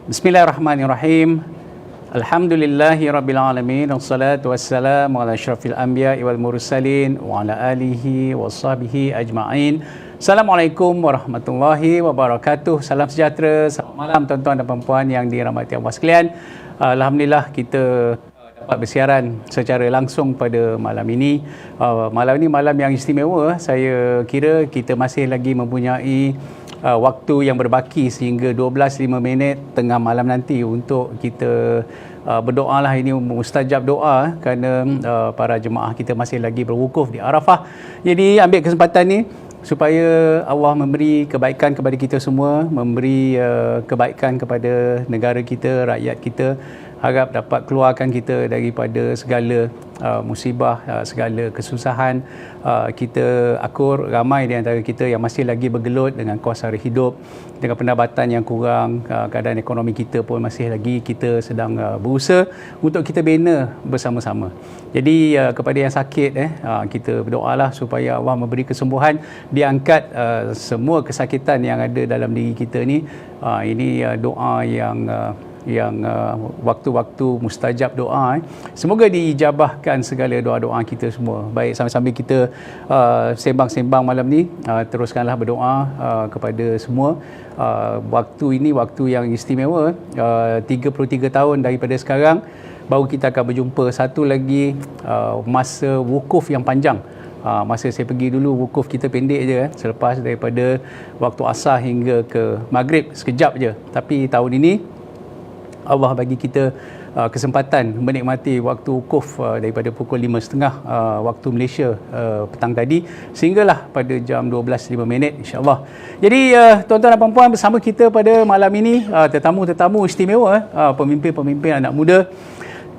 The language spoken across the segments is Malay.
Bismillahirrahmanirrahim. Alhamdulillahi rabbil alamin. Wassalatu wassalamu ala asyrafil anbiya'i wal mursalin wa ala alihi washabihi ajma'in. Assalamualaikum warahmatullahi wabarakatuh. Salam sejahtera. Selamat malam tuan-tuan dan puan-puan yang dirahmati Allah sekalian. Alhamdulillah kita dapat bersiaran secara langsung pada malam ini. Malam ini malam yang istimewa. Saya kira kita masih lagi mempunyai waktu yang berbaki sehingga 12:05 tengah malam nanti untuk kita berdoa lah. Ini mustajab doa kerana para jemaah kita masih lagi berwukuf di Arafah. Jadi ambil kesempatan ni supaya Allah memberi kebaikan kepada kita semua, memberi kebaikan kepada negara kita, rakyat kita, harap dapat keluarkan kita daripada segala musibah, segala kesusahan. Kita akur ramai di antara kita yang masih lagi bergelut dengan kos sara hidup, dengan pendapatan yang kurang, keadaan ekonomi kita pun masih lagi kita sedang berusaha untuk kita bina bersama-sama. Jadi kepada yang sakit kita berdoalah supaya Allah memberi kesembuhan, diangkat semua kesakitan yang ada dalam diri kita ni. Ini doa yang yang waktu-waktu mustajab doa. Semoga diijabahkan segala doa-doa kita semua. Baik, sambil-sambil kita sembang-sembang malam ni, teruskanlah berdoa kepada semua. Waktu ini waktu yang istimewa, 33 tahun daripada sekarang baru kita akan berjumpa satu lagi masa wukuf yang panjang. Masa saya pergi dulu, wukuf kita pendek je selepas daripada waktu asar hingga ke maghrib, sekejap je. Tapi tahun ini Allah bagi kita kesempatan menikmati waktu wukuf daripada pukul 5.30 waktu Malaysia petang tadi sehinggalah pada jam 12.05 insya-Allah. Jadi tuan-tuan dan puan-puan, bersama kita pada malam ini tetamu-tetamu istimewa, pemimpin-pemimpin anak muda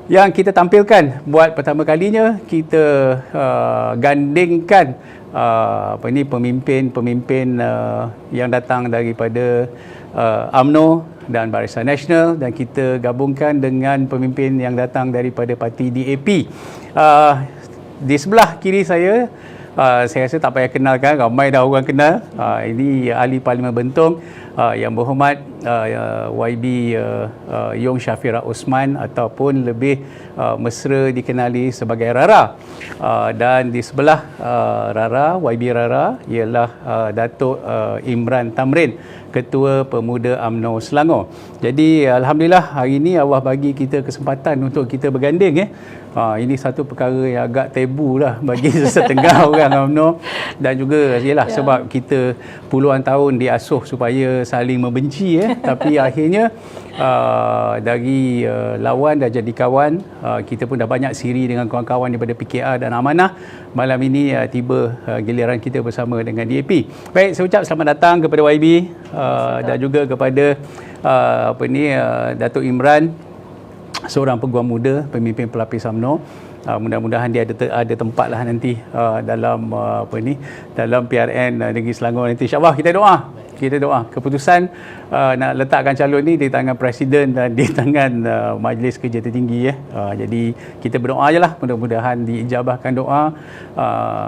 yang kita tampilkan buat pertama kalinya. Kita gandingkan pemimpin-pemimpin yang datang daripada UMNO dan Barisan Nasional, dan kita gabungkan dengan pemimpin yang datang daripada parti DAP. Di sebelah kiri saya rasa tak payah kenalkan, ramai dah orang kenal. Ini Ahli Parlimen Bentong yang berhormat YB Yong Shafira Osman, ataupun lebih mesra dikenali sebagai Rara. Dan di sebelah Rara, YB Rara, ialah Datuk Imran Tamrin, Ketua Pemuda UMNO Selangor. Jadi alhamdulillah hari ini Allah bagi kita kesempatan untuk kita berganding. Ini satu perkara yang agak tabu lah bagi sesetengah orang UMNO, dan juga sebab kita puluhan tahun diasuh supaya saling membenci tapi akhirnya dari lawan dah jadi kawan. Kita pun dah banyak siri dengan kawan-kawan daripada PKR dan Amanah. Malam ini tiba giliran kita bersama dengan DAP. Baik, saya ucap selamat datang kepada YB dan juga kepada Datuk Imran, seorang peguam muda, pemimpin pelapis UMNO. Mudah-mudahan dia ada tempat lah nanti dalam dalam PRN Negeri Selangor nanti, insya-Allah. Kita doa keputusan nak letakkan calon ni di tangan Presiden dan di tangan Majlis Kerja Tertinggi. Jadi kita berdoa je lah, mudah-mudahan diijabahkan doa,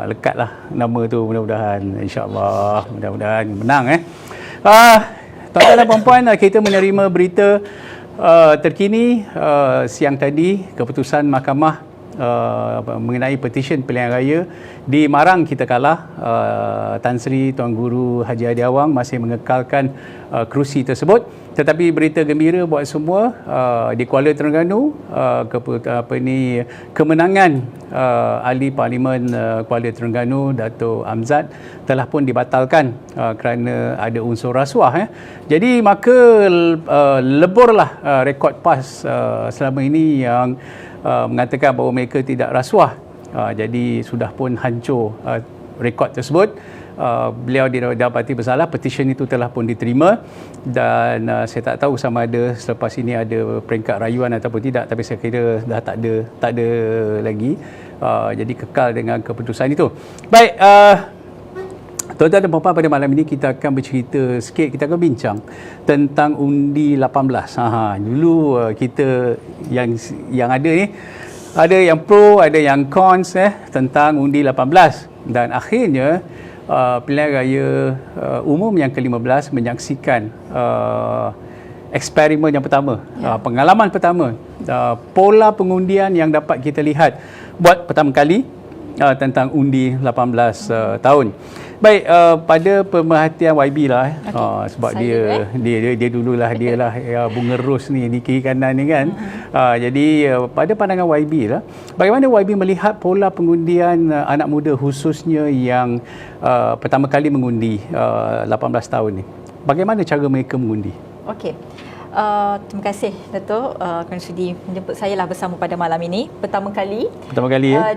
lekatlah nama tu, mudah-mudahan, insya-Allah, mudah-mudahan menang. Tuan-tuan dan puan-puan, kita menerima berita terkini siang tadi, keputusan Mahkamah mengenai petisyen pilihan raya di Marang kita kalah. Tan Sri Tuan Guru Haji Hadi Awang masih mengekalkan kerusi tersebut. Tetapi berita gembira buat semua, di Kuala Terengganu kemenangan Ahli Parlimen Kuala Terengganu Dato' Amzad telah pun dibatalkan kerana ada unsur rasuah. Jadi maka leburlah rekod PAS selama ini yang mengatakan bahawa mereka tidak rasuah. Jadi sudah pun hancur rekod tersebut. Beliau didapati bersalah, petisyen itu telah pun diterima, dan saya tak tahu sama ada selepas ini ada peringkat rayuan ataupun tidak, tapi saya kira dah tak ada lagi. Jadi kekal dengan keputusan itu. Baik, tuan-tuan dan puan-puan, pada malam ini kita akan bercerita sikit, kita akan bincang tentang undi 18. Dulu kita yang ada ni, ada yang pro, ada yang cons tentang undi 18, dan akhirnya pilihan raya umum yang ke-15 menyaksikan eksperimen yang pertama, pengalaman pertama, pola pengundian yang dapat kita lihat buat pertama kali tentang undi 18 tahun. Baik, pada pemerhatian YB lah, sebab dia dululah dialah bunga ros ni di kiri kanan ni kan. Jadi pada pandangan YB lah, bagaimana YB melihat pola pengundian anak muda khususnya yang pertama kali mengundi 18 tahun ni? Bagaimana cara mereka mengundi? Okey. Terima kasih Dato' kerana sudi menjemput saya lah bersama pada malam ini. Pertama kali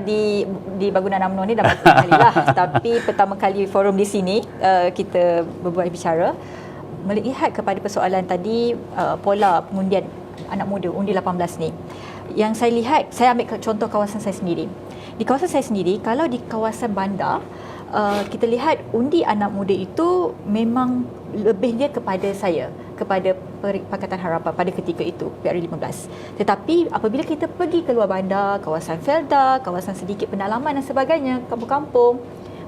di bangunan UMNO ni dah berapa kali lah, tapi pertama kali forum di sini kita berbuat bicara melihat kepada persoalan tadi, pola pengundian anak muda undi 18 ni. Yang saya lihat, saya ambil contoh kawasan saya sendiri. Di kawasan saya sendiri, kalau di kawasan bandar, kita lihat undi anak muda itu memang lebihnya kepada saya, kepada Pakatan Harapan pada ketika itu, PRU15. Tetapi apabila kita pergi ke luar bandar, kawasan Felda, kawasan sedikit pendalaman dan sebagainya, kampung-kampung,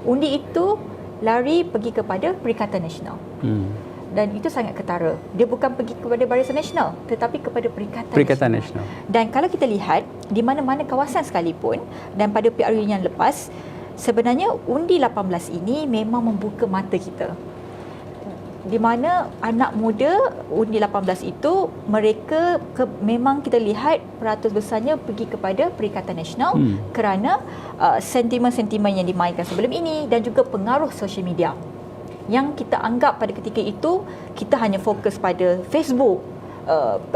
undi itu lari pergi kepada Perikatan Nasional. dan itu sangat ketara. Dia bukan pergi kepada Barisan Nasional tetapi kepada Perikatan Nasional. Dan kalau kita lihat di mana-mana kawasan sekalipun dan pada PRU yang lepas, sebenarnya undi 18 ini memang membuka mata kita. Di mana anak muda undi 18 itu mereka memang kita lihat peratus besarnya pergi kepada Perikatan Nasional kerana sentimen-sentimen yang dimainkan sebelum ini dan juga pengaruh social media yang kita anggap pada ketika itu kita hanya fokus pada Facebook.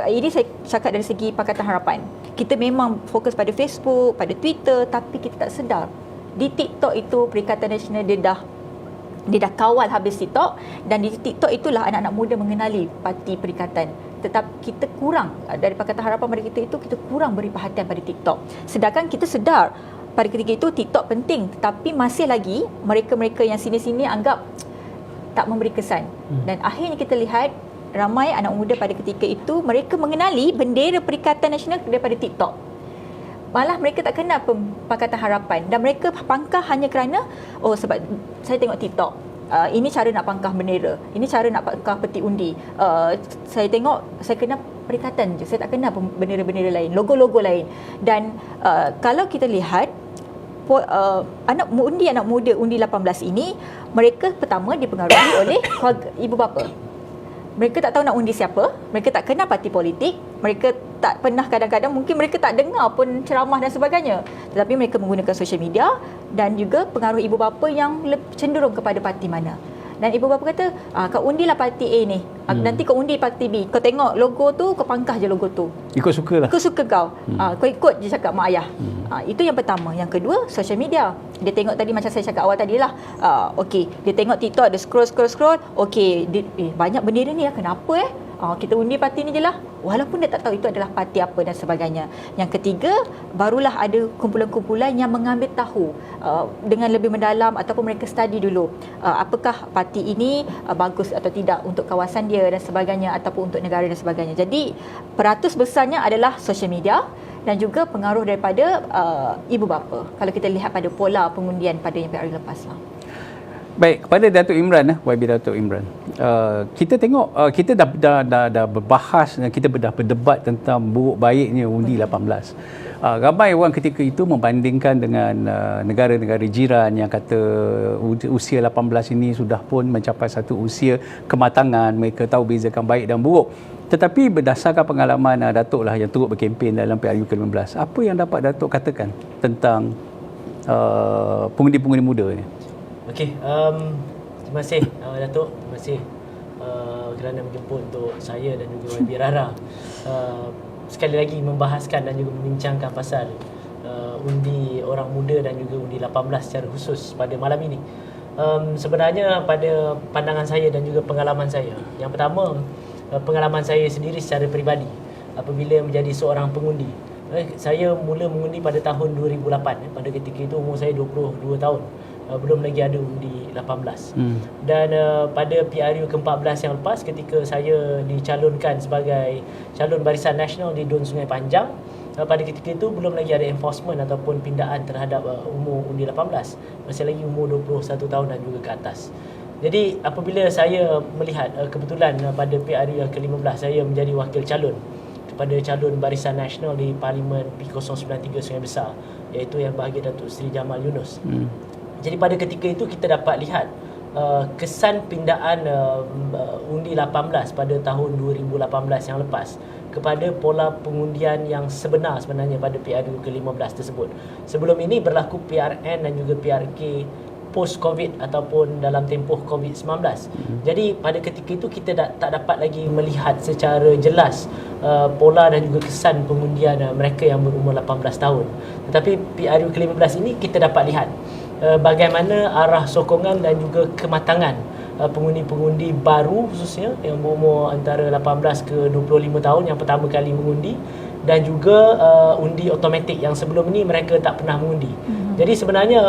Ini saya cakap dari segi Pakatan Harapan. Kita memang fokus pada Facebook, pada Twitter, tapi kita tak sedar di TikTok itu Perikatan Nasional dia dah kawal habis TikTok, dan di TikTok itulah anak-anak muda mengenali parti Perikatan. Tetapi kita kurang, dari Pakatan Harapan pada kita kurang beri perhatian pada TikTok. Sedangkan kita sedar pada ketika itu TikTok penting, tetapi masih lagi mereka-mereka yang sini-sini anggap tak memberi kesan. Dan akhirnya kita lihat ramai anak muda pada ketika itu mereka mengenali bendera Perikatan Nasional daripada TikTok. Malah mereka tak kenal Pakatan Harapan dan mereka pangkah hanya kerana sebab saya tengok TikTok. Ini cara nak pangkah bendera, ini cara nak pangkah peti undi. Saya tengok, saya kenal Perikatan je, saya tak kenal bendera-bendera lain, logo-logo lain. Dan kalau kita lihat anak muda undi 18 ini, mereka pertama dipengaruhi oleh ibu bapa. Mereka tak tahu nak undi siapa, mereka tak kenal parti politik, mereka tak pernah, kadang-kadang mungkin mereka tak dengar pun ceramah dan sebagainya, tetapi mereka menggunakan social media dan juga pengaruh ibu bapa yang cenderung kepada parti mana. Dan ibu bapa kata, kau undilah parti A ni, nanti kau undi parti B, kau tengok logo tu, kau pangkah je logo tu, ikut suka lah, ikut suka kau. Kau ikut je cakap mak ayah. Itu yang pertama. Yang kedua, social media. Dia tengok tadi macam saya cakap awal tadi lah, okey, dia tengok TikTok, dia scroll, okey, banyak bendera ni lah, kenapa kita undi parti ni je lah, walaupun dia tak tahu itu adalah parti apa dan sebagainya. Yang ketiga, barulah ada kumpulan-kumpulan yang mengambil tahu dengan lebih mendalam ataupun mereka study dulu apakah parti ini bagus atau tidak untuk kawasan dia dan sebagainya ataupun untuk negara dan sebagainya. Jadi peratus besarnya adalah social media dan juga pengaruh daripada ibu bapa kalau kita lihat pada pola pengundian pada yang PRU lepas lah. Baik, kepada Datuk Imran, YB Datuk Imran, kita tengok kita dah berbahas, kita dah berdebat tentang buruk baiknya undi 18. Ramai orang ketika itu membandingkan dengan negara-negara jiran yang kata usia 18 ini sudah pun mencapai satu usia kematangan, mereka tahu bezakan baik dan buruk. Tetapi berdasarkan pengalaman Datuk lah yang turut berkempen dalam PRU ke-15, apa yang dapat Datuk katakan tentang pengundi-pengundi muda ni? Okey, terima kasih Datuk, terima kasih kerana menjemput untuk saya dan juga YB Rara sekali lagi membahaskan dan juga membincangkan pasal undi orang muda dan juga undi 18 secara khusus pada malam ini. Sebenarnya pada pandangan saya dan juga pengalaman saya, yang pertama pengalaman saya sendiri secara peribadi apabila menjadi seorang pengundi. Saya mula mengundi pada tahun 2008, pada ketika itu umur saya 22 tahun. Belum lagi ada undi 18. Dan pada PRU ke-14 yang lepas, ketika saya dicalonkan sebagai calon Barisan Nasional di Dun Sungai Panjang, pada ketika itu belum lagi ada enforcement ataupun pindaan terhadap umur undi 18. Masih lagi umur 21 tahun dan juga ke atas. Jadi apabila saya melihat kebetulan pada PRU yang ke-15 saya menjadi wakil calon kepada calon Barisan Nasional di Parlimen P093 Sungai Besar, iaitu yang bahagia Datuk Seri Jamal Yunus. Jadi pada ketika itu kita dapat lihat kesan pindaan undi 18 pada tahun 2018 yang lepas kepada pola pengundian yang sebenarnya pada PRU ke-15 tersebut. Sebelum ini berlaku PRN dan juga PRK post-COVID ataupun dalam tempoh COVID-19. Jadi pada ketika itu kita tak dapat lagi melihat secara jelas pola dan juga kesan pengundian mereka yang berumur 18 tahun. Tetapi PRU ke-15 ini kita dapat lihat bagaimana arah sokongan dan juga kematangan pengundi-pengundi baru khususnya yang berumur antara 18 ke 25 tahun yang pertama kali mengundi, dan juga undi automatik yang sebelum ini mereka tak pernah mengundi. Jadi sebenarnya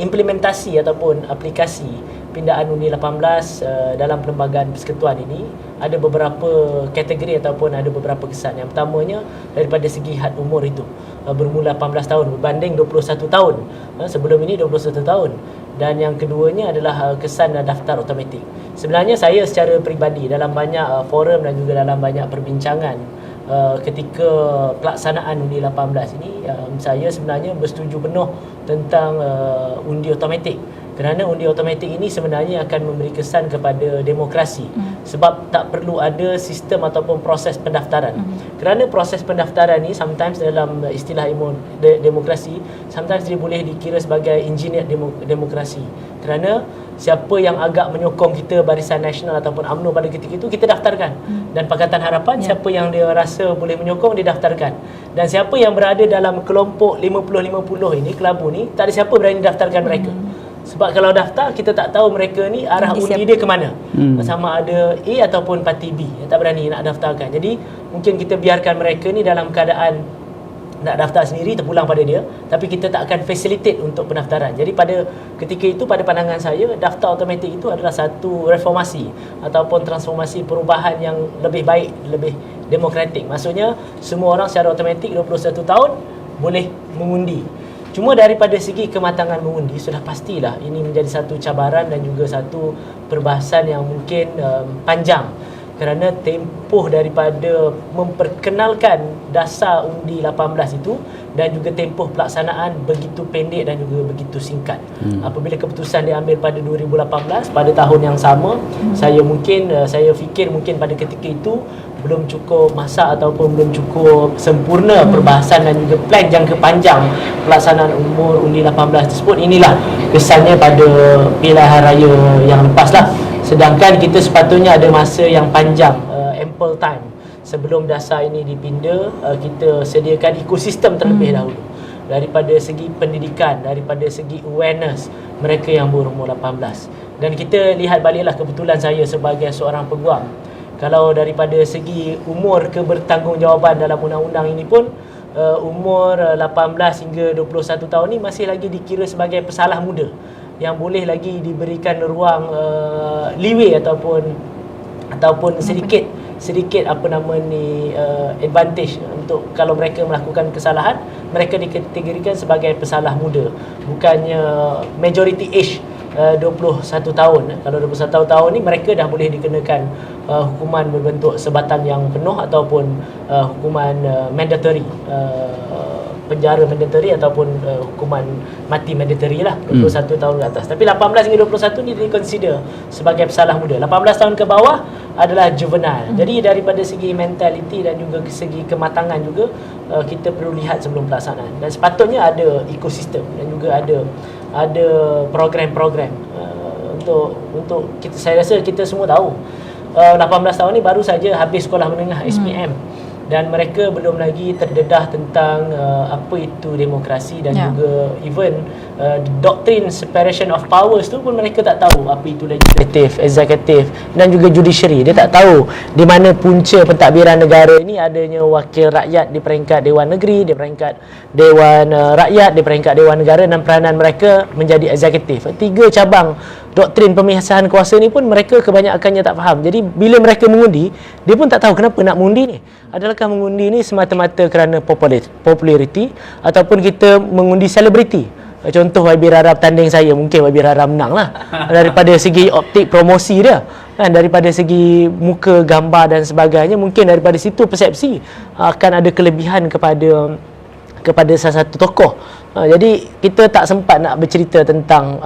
implementasi ataupun aplikasi pindaan undi 18 dalam Perlembagaan Persekutuan ini ada beberapa kategori ataupun ada beberapa kesan. Yang pertamanya daripada segi had umur itu bermula 18 tahun berbanding 21 tahun. Sebelum ini 21 tahun. dan yang keduanya adalah kesan daftar automatik. Sebenarnya saya secara peribadi dalam banyak forum dan juga dalam banyak perbincangan ketika pelaksanaan undi 18 ini, saya sebenarnya bersetuju penuh tentang undi automatik. Kerana undi automatik ini sebenarnya akan memberi kesan kepada demokrasi sebab tak perlu ada sistem ataupun proses pendaftaran. Kerana proses pendaftaran ni sometimes dalam istilah demokrasi, sometimes dia boleh dikira sebagai engineer demokrasi. Kerana siapa yang agak menyokong kita Barisan Nasional ataupun UMNO pada ketika itu, kita daftarkan. Dan Pakatan Harapan, siapa yang dia rasa boleh menyokong, dia daftarkan. Dan siapa yang berada dalam kelompok 50-50 ini, kelabu ni, tak ada siapa berani daftarkan mereka. Sebab kalau daftar, kita tak tahu mereka ni arah undi dia ke mana. Sama ada A ataupun parti B yang tak berani nak daftarkan. Jadi mungkin kita biarkan mereka ni dalam keadaan nak daftar sendiri, terpulang pada dia, tapi kita tak akan facilitate untuk pendaftaran. Jadi pada ketika itu, pada pandangan saya, daftar automatik itu adalah satu reformasi ataupun transformasi perubahan yang lebih baik, lebih demokratik. Maksudnya semua orang secara automatik 21 tahun boleh mengundi. Cuma daripada segi kematangan mengundi, sudah pastilah ini menjadi satu cabaran dan juga satu perbahasan yang mungkin panjang. Kerana tempoh daripada memperkenalkan dasar undi 18 itu dan juga tempoh pelaksanaan begitu pendek dan juga begitu singkat. Apabila keputusan diambil pada 2018, pada tahun yang sama, saya fikir mungkin pada ketika itu belum cukup masa ataupun belum cukup sempurna perbahasan dan juga plan jangka panjang pelaksanaan umur undi 18 tersebut. Inilah kesannya pada pilihan raya yang lepas lah. Sedangkan kita sepatutnya ada masa yang panjang, ample time sebelum dasar ini dipinda. Kita sediakan ekosistem terlebih dahulu daripada segi pendidikan, daripada segi awareness mereka yang berumur 18. Dan kita lihat baliklah, kebetulan saya sebagai seorang peguam, kalau daripada segi umur kebertanggungjawaban dalam undang-undang ini pun, umur 18 hingga 21 tahun ni masih lagi dikira sebagai pesalah muda yang boleh lagi diberikan ruang leeway ataupun sedikit advantage untuk kalau mereka melakukan kesalahan, mereka dikategorikan sebagai pesalah muda, bukannya majority age 21 tahun. Kalau 21 tahun ni mereka dah boleh dikenakan hukuman berbentuk sebatan yang penuh ataupun hukuman mandatory, penjara mandatory ataupun hukuman mati mandatory lah, 21 tahun ke atas. Tapi 18 hingga 21 ni di-consider sebagai pesalah muda. 18 tahun ke bawah adalah juvenile. Jadi daripada segi mentality dan juga segi kematangan juga, kita perlu lihat sebelum pelaksanaan. Dan sepatutnya ada ekosistem dan juga ada program-program untuk kita. Saya rasa kita semua tahu 18 tahun ni baru saja habis sekolah menengah SPM dan mereka belum lagi terdedah tentang apa itu demokrasi dan juga even doktrin separation of powers tu pun mereka tak tahu apa itu legislative, executive dan juga judiciary. Dia tak tahu di mana punca pentadbiran negara ini adanya wakil rakyat di peringkat Dewan Negeri, di peringkat Dewan Rakyat, di peringkat Dewan Negara dan peranan mereka menjadi eksekutif. 3 cabang doktrin pemisahan kuasa ni pun mereka kebanyakannya tak faham. Jadi bila mereka mengundi, dia pun tak tahu kenapa nak mengundi ni. Adalahkah mengundi ni semata-mata kerana populariti ataupun kita mengundi selebriti? Contoh YB Rara bertanding saya, mungkin YB Rara menang lah daripada segi optik promosi dia kan, daripada segi muka, gambar dan sebagainya. Mungkin daripada situ persepsi akan ada kelebihan kepada salah satu tokoh. Jadi kita tak sempat nak bercerita tentang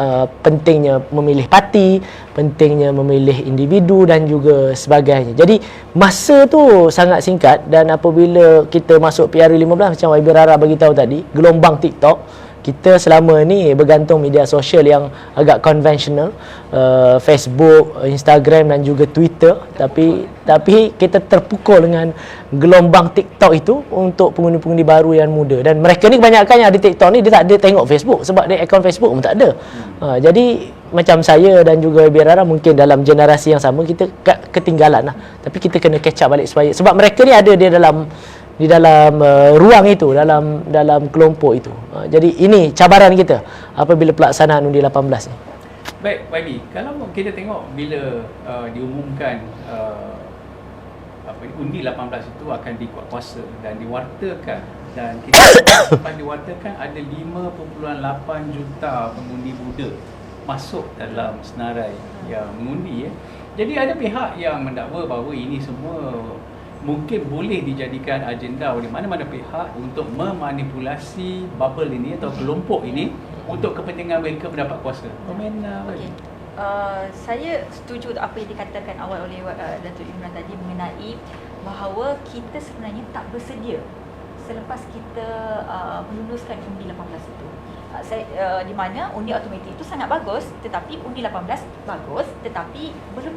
pentingnya memilih parti, pentingnya memilih individu dan juga sebagainya. Jadi masa tu sangat singkat dan apabila kita masuk PRU15 macam YB Rara bagi tahu tadi, gelombang TikTok, kita selama ni bergantung media sosial yang agak konvensional, Facebook, Instagram dan juga Twitter, tapi kita terpukul dengan gelombang TikTok itu untuk pengundi-pengundi baru yang muda. Dan mereka ni kebanyakan yang ada TikTok ni dia tak ada tengok Facebook sebab dia akaun Facebook pun tak ada. Jadi macam saya dan juga Birara mungkin dalam generasi yang sama, kita ketinggalan lah. Tapi kita kena catch up balik sebab mereka ni ada di dalam ruang itu, dalam kelompok itu. Jadi ini cabaran kita apabila pelaksanaan undi 18 ni. Baik, YB, kalau kita tengok bila diumumkan undi 18 itu akan dikuatkuasa dan diwartakan, dan kita lepas diwartakan ada 5.8 juta pengundi muda masuk dalam senarai yang mengundi. Jadi ada pihak yang mendakwa bahawa ini semua mungkin boleh dijadikan agenda oleh mana-mana pihak untuk memanipulasi bubble ini atau kelompok ini untuk kepentingan mereka mendapat kuasa. Okay. Saya setuju apa yang dikatakan awal oleh Datuk Imran tadi mengenai bahawa kita sebenarnya tak bersedia selepas kita meluluskan undi 18 itu. Di mana undi automatik itu sangat bagus, tetapi undi 18 bagus, tetapi belum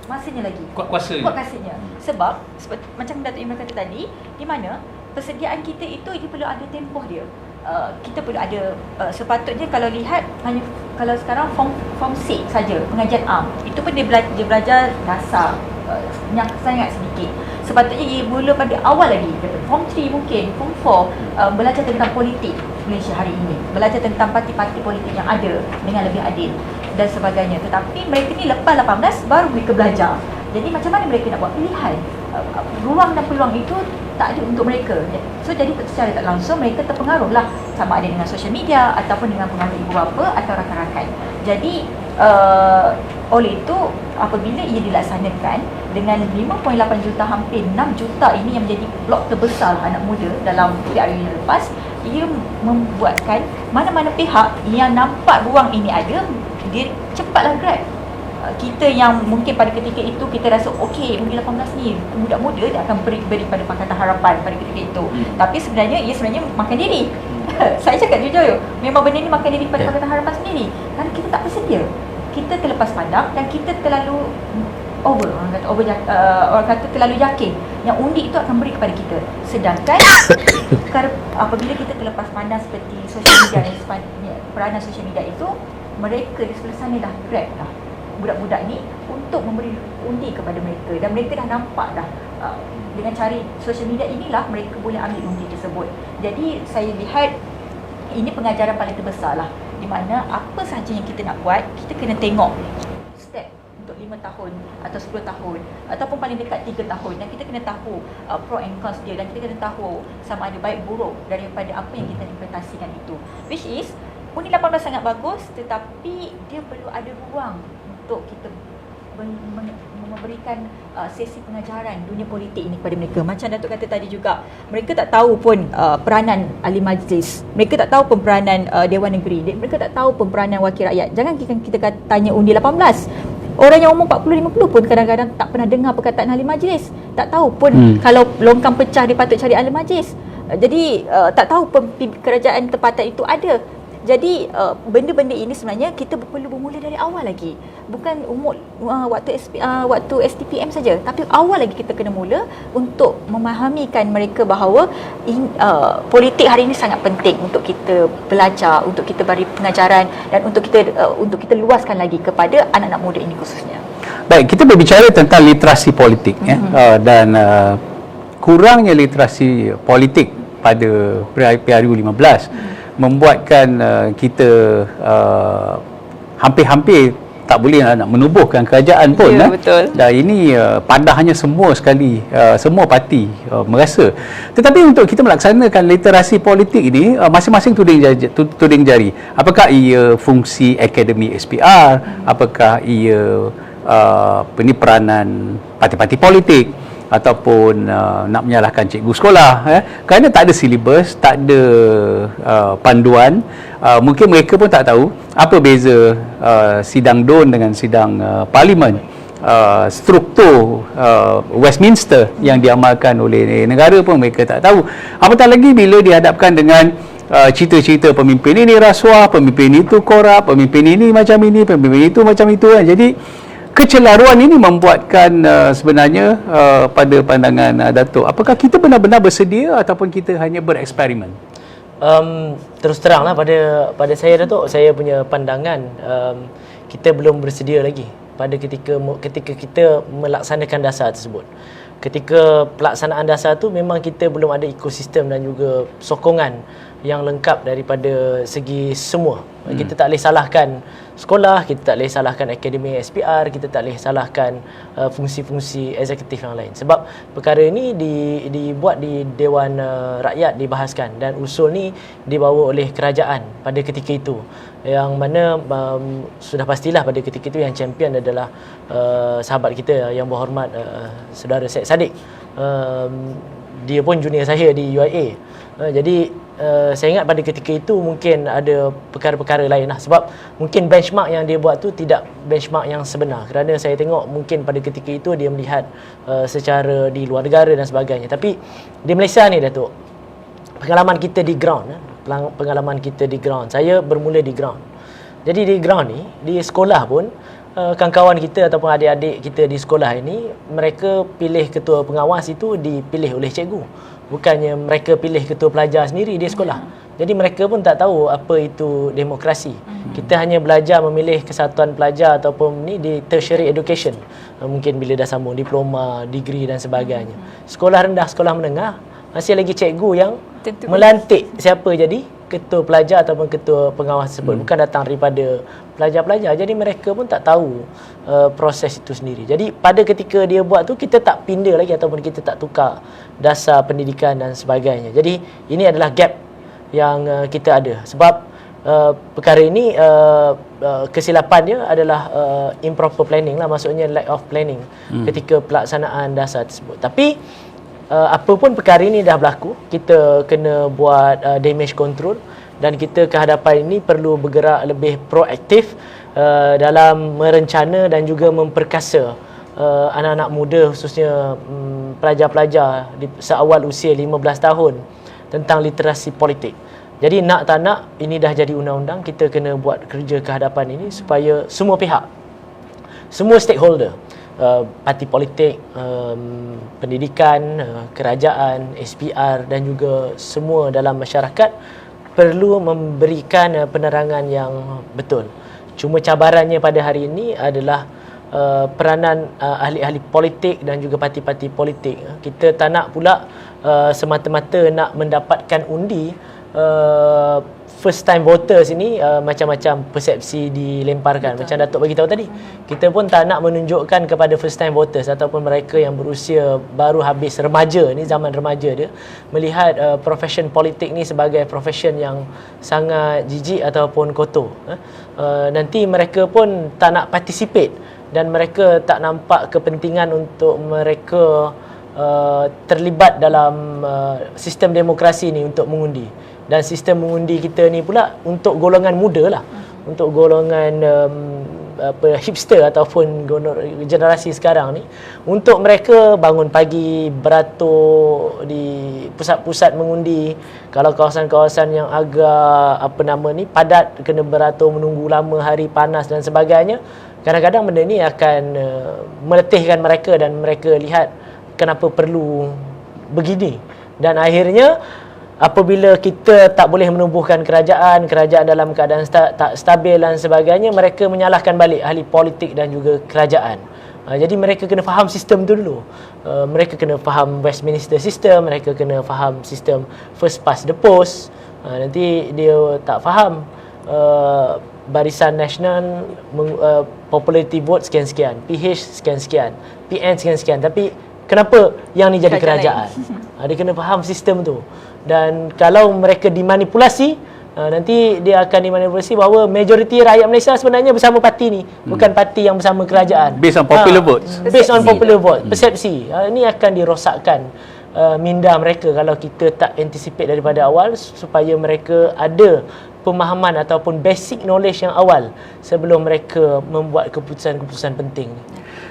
masanya lagi kuat kuasanya. Sebab macam Datuk Imran kata tadi, di mana persediaan kita itu dia perlu ada tempoh dia. Kita perlu ada sepatutnya kalau lihat hanya kalau sekarang form 6 saja pengajian am itu pun dia belajar dasar yang sangat sedikit. Sepatutnya ia mula pada awal lagi daripada form 3 mungkin form 4 belajar tentang politik Malaysia hari ini, belajar tentang parti-parti politik yang ada dengan lebih adil dan sebagainya. Tetapi mereka ni lepas 18 baru mereka belajar. Jadi macam mana mereka nak buat pilihan? Ruang dan peluang itu tak ada untuk mereka. So jadi secara tak langsung mereka terpengaruhlah sama ada dengan social media ataupun dengan pengaruh ibu bapa atau rakan-rakan. Jadi oleh itu apabila ia dilaksanakan dengan 5.8 juta hampir 6 juta ini yang menjadi blok terbesar anak muda dalam PRU yang lepas, ia membuatkan mana-mana pihak yang nampak ruang ini ada, dia cepatlah grab. Kita yang mungkin pada ketika itu kita rasa okey, undi 18 ni muda-muda dia akan beri pada Pakatan Harapan pada ketika itu. Tapi sebenarnya ia sebenarnya makan diri. Saya cakap jujur, memang benda ni makan diri pada Pakatan Harapan sendiri. Kerana kita tak bersedia. Kita terlepas pandang dan kita terlalu orang kata terlalu yakin yang undi itu akan beri kepada kita. Sedangkan apabila kita terlepas pandang seperti sosial media dan peranan sosial media itu, mereka di sebelah sana dah grab dah budak-budak ni untuk memberi undi kepada mereka dan mereka dah nampak dah dengan cari sosial media inilah mereka boleh ambil undi tersebut. Jadi saya lihat ini pengajaran paling terbesar lah, di mana apa sahaja yang kita nak buat, kita kena tengok step untuk 5 tahun atau 10 tahun ataupun paling dekat 3 tahun, dan kita kena tahu pro and cons dia, dan kita kena tahu sama ada baik buruk daripada apa yang kita implementasikan itu. Which is undi 18 sangat bagus, tetapi dia perlu ada ruang untuk kita memberikan sesi pengajaran dunia politik ini kepada mereka. Macam Datuk kata tadi juga, mereka tak tahu pun peranan ahli majlis, mereka tak tahu pun peranan Dewan Negeri, mereka tak tahu pun peranan wakil rakyat. Jangan kita tanya undi 18, orang yang umur 40-50 pun kadang-kadang tak pernah dengar perkataan ahli majlis, tak tahu pun kalau longkang pecah dia patut cari ahli majlis. Jadi tak tahu pun kerajaan tempatan itu ada. Jadi benda-benda ini sebenarnya kita perlu bermula dari awal lagi. Bukan umur waktu STPM saja, tapi awal lagi kita kena mula untuk memahamikan mereka bahawa politik hari ini sangat penting untuk kita belajar, untuk kita beri pengajaran dan untuk kita luaskan lagi kepada anak-anak muda ini khususnya. Baik, kita berbicara tentang literasi politik dan kurangnya literasi politik pada PRU 15 membuatkan kita hampir-hampir tak boleh nak menubuhkan kerajaan pun. Ya, betul. Dan ini padahnya semua sekali, semua parti merasa. Tetapi untuk kita melaksanakan literasi politik ini, masing-masing tuding jari. Apakah ia fungsi akademi SPR, apakah ia peranan parti-parti politik, ataupun nak menyalahkan cikgu sekolah, kerana tak ada silibus, tak ada panduan. Mungkin mereka pun tak tahu apa beza sidang DUN dengan sidang parlimen, struktur Westminster yang diamalkan oleh negara pun mereka tak tahu. Apatah lagi bila dihadapkan dengan cerita-cerita pemimpin ini rasuah, pemimpin itu korup, pemimpin ini macam ini, pemimpin itu macam itu kan. Jadi kecelaruan ini membuatkan sebenarnya pada pandangan Datuk, apakah kita benar-benar bersedia ataupun kita hanya bereksperimen? Terus teranglah pada saya, Datuk, saya punya pandangan kita belum bersedia lagi pada ketika kita melaksanakan dasar tersebut. Ketika pelaksanaan dasar tu memang kita belum ada ekosistem dan juga sokongan yang lengkap daripada segi semua. Kita tak boleh salahkan sekolah, kita tak boleh salahkan akademi SPR, kita tak boleh salahkan fungsi-fungsi eksekutif yang lain. Sebab perkara ini dibuat di Dewan Rakyat, dibahaskan, dan usul ni dibawa oleh kerajaan pada ketika itu. Yang mana sudah pastilah pada ketika itu yang champion adalah sahabat kita yang berhormat saudara Syed Saddiq. Dia pun junior saya di UIA. Jadi saya ingat pada ketika itu mungkin ada perkara-perkara lain lah. Sebab mungkin benchmark yang dia buat tu tidak benchmark yang sebenar. Kerana saya tengok mungkin pada ketika itu dia melihat secara di luar negara dan sebagainya. Tapi di Malaysia ni Datuk, pengalaman kita di ground, pengalaman kita di ground, saya bermula di ground. Jadi di ground ni, di sekolah pun kawan-kawan kita ataupun adik-adik kita di sekolah ini, mereka pilih ketua pengawas itu dipilih oleh cikgu. Bukannya mereka pilih ketua pelajar sendiri di sekolah. Jadi mereka pun tak tahu apa itu demokrasi. Kita hanya belajar memilih kesatuan pelajar ataupun ni di tertiary education. Mungkin bila dah sambung diploma, degree dan sebagainya. Sekolah rendah, sekolah menengah, masih lagi cikgu yang melantik siapa jadi ketua pelajar ataupun ketua pengawas tersebut. Bukan datang daripada pelajar-pelajar. Jadi mereka pun tak tahu proses itu sendiri. Jadi pada ketika dia buat tu, kita tak pindah lagi ataupun kita tak tukar dasar pendidikan dan sebagainya. Jadi ini adalah gap yang kita ada. Sebab perkara ini kesilapan dia adalah improper planning lah. Maksudnya lack of planning ketika pelaksanaan dasar tersebut. Tapi apa pun perkara ini dah berlaku, kita kena buat damage control, dan kita ke hadapan ini perlu bergerak lebih proaktif dalam merencana dan juga memperkasa anak-anak muda, khususnya pelajar-pelajar di seawal usia 15 tahun tentang literasi politik. Jadi nak tak nak, ini dah jadi undang-undang, kita kena buat kerja ke hadapan ini supaya semua pihak, semua stakeholder, parti politik, pendidikan, kerajaan, SPR dan juga semua dalam masyarakat perlu memberikan penerangan yang betul. Cuma cabarannya pada hari ini adalah peranan ahli-ahli politik dan juga parti-parti politik. Kita tak nak pula semata-mata nak mendapatkan undi, first time voters ini macam-macam persepsi dilemparkan. Betul. Macam Datuk bagi tahu tadi, kita pun tak nak menunjukkan kepada first time voters ataupun mereka yang berusia baru habis remaja ni, zaman remaja dia, melihat profession politik ni sebagai profession yang sangat jijik ataupun kotor. Nanti mereka pun tak nak participate dan mereka tak nampak kepentingan untuk mereka terlibat dalam sistem demokrasi ni untuk mengundi. Dan sistem mengundi kita ni pula untuk golongan muda lah, untuk golongan hipster ataupun generasi sekarang ni, untuk mereka bangun pagi beratur di pusat-pusat mengundi. Kalau kawasan-kawasan yang agak padat, kena beratur menunggu lama, hari panas dan sebagainya, kadang-kadang benda ni akan meletihkan mereka dan mereka lihat kenapa perlu begini. Dan akhirnya apabila kita tak boleh menumbuhkan kerajaan dalam keadaan tak stabil dan sebagainya, mereka menyalahkan balik ahli politik dan juga kerajaan. Jadi mereka kena faham sistem tu dulu. Mereka kena faham Westminster system, mereka kena faham sistem first past the post. Nanti dia tak faham barisan nasional, popularity vote sekian-sekian, PH sekian-sekian, PN sekian-sekian. Tapi kenapa yang ni jadi kerajaan? Dia kena faham sistem tu. Dan kalau mereka dimanipulasi, nanti dia akan dimanipulasi bahawa majoriti rakyat Malaysia sebenarnya bersama parti ni, bukan parti yang bersama kerajaan. Based on popular votes. Based on popular vote, persepsi. Ini akan dirosakkan minda mereka kalau kita tak anticipate daripada awal, supaya mereka ada pemahaman ataupun basic knowledge yang awal sebelum mereka membuat keputusan-keputusan penting ni.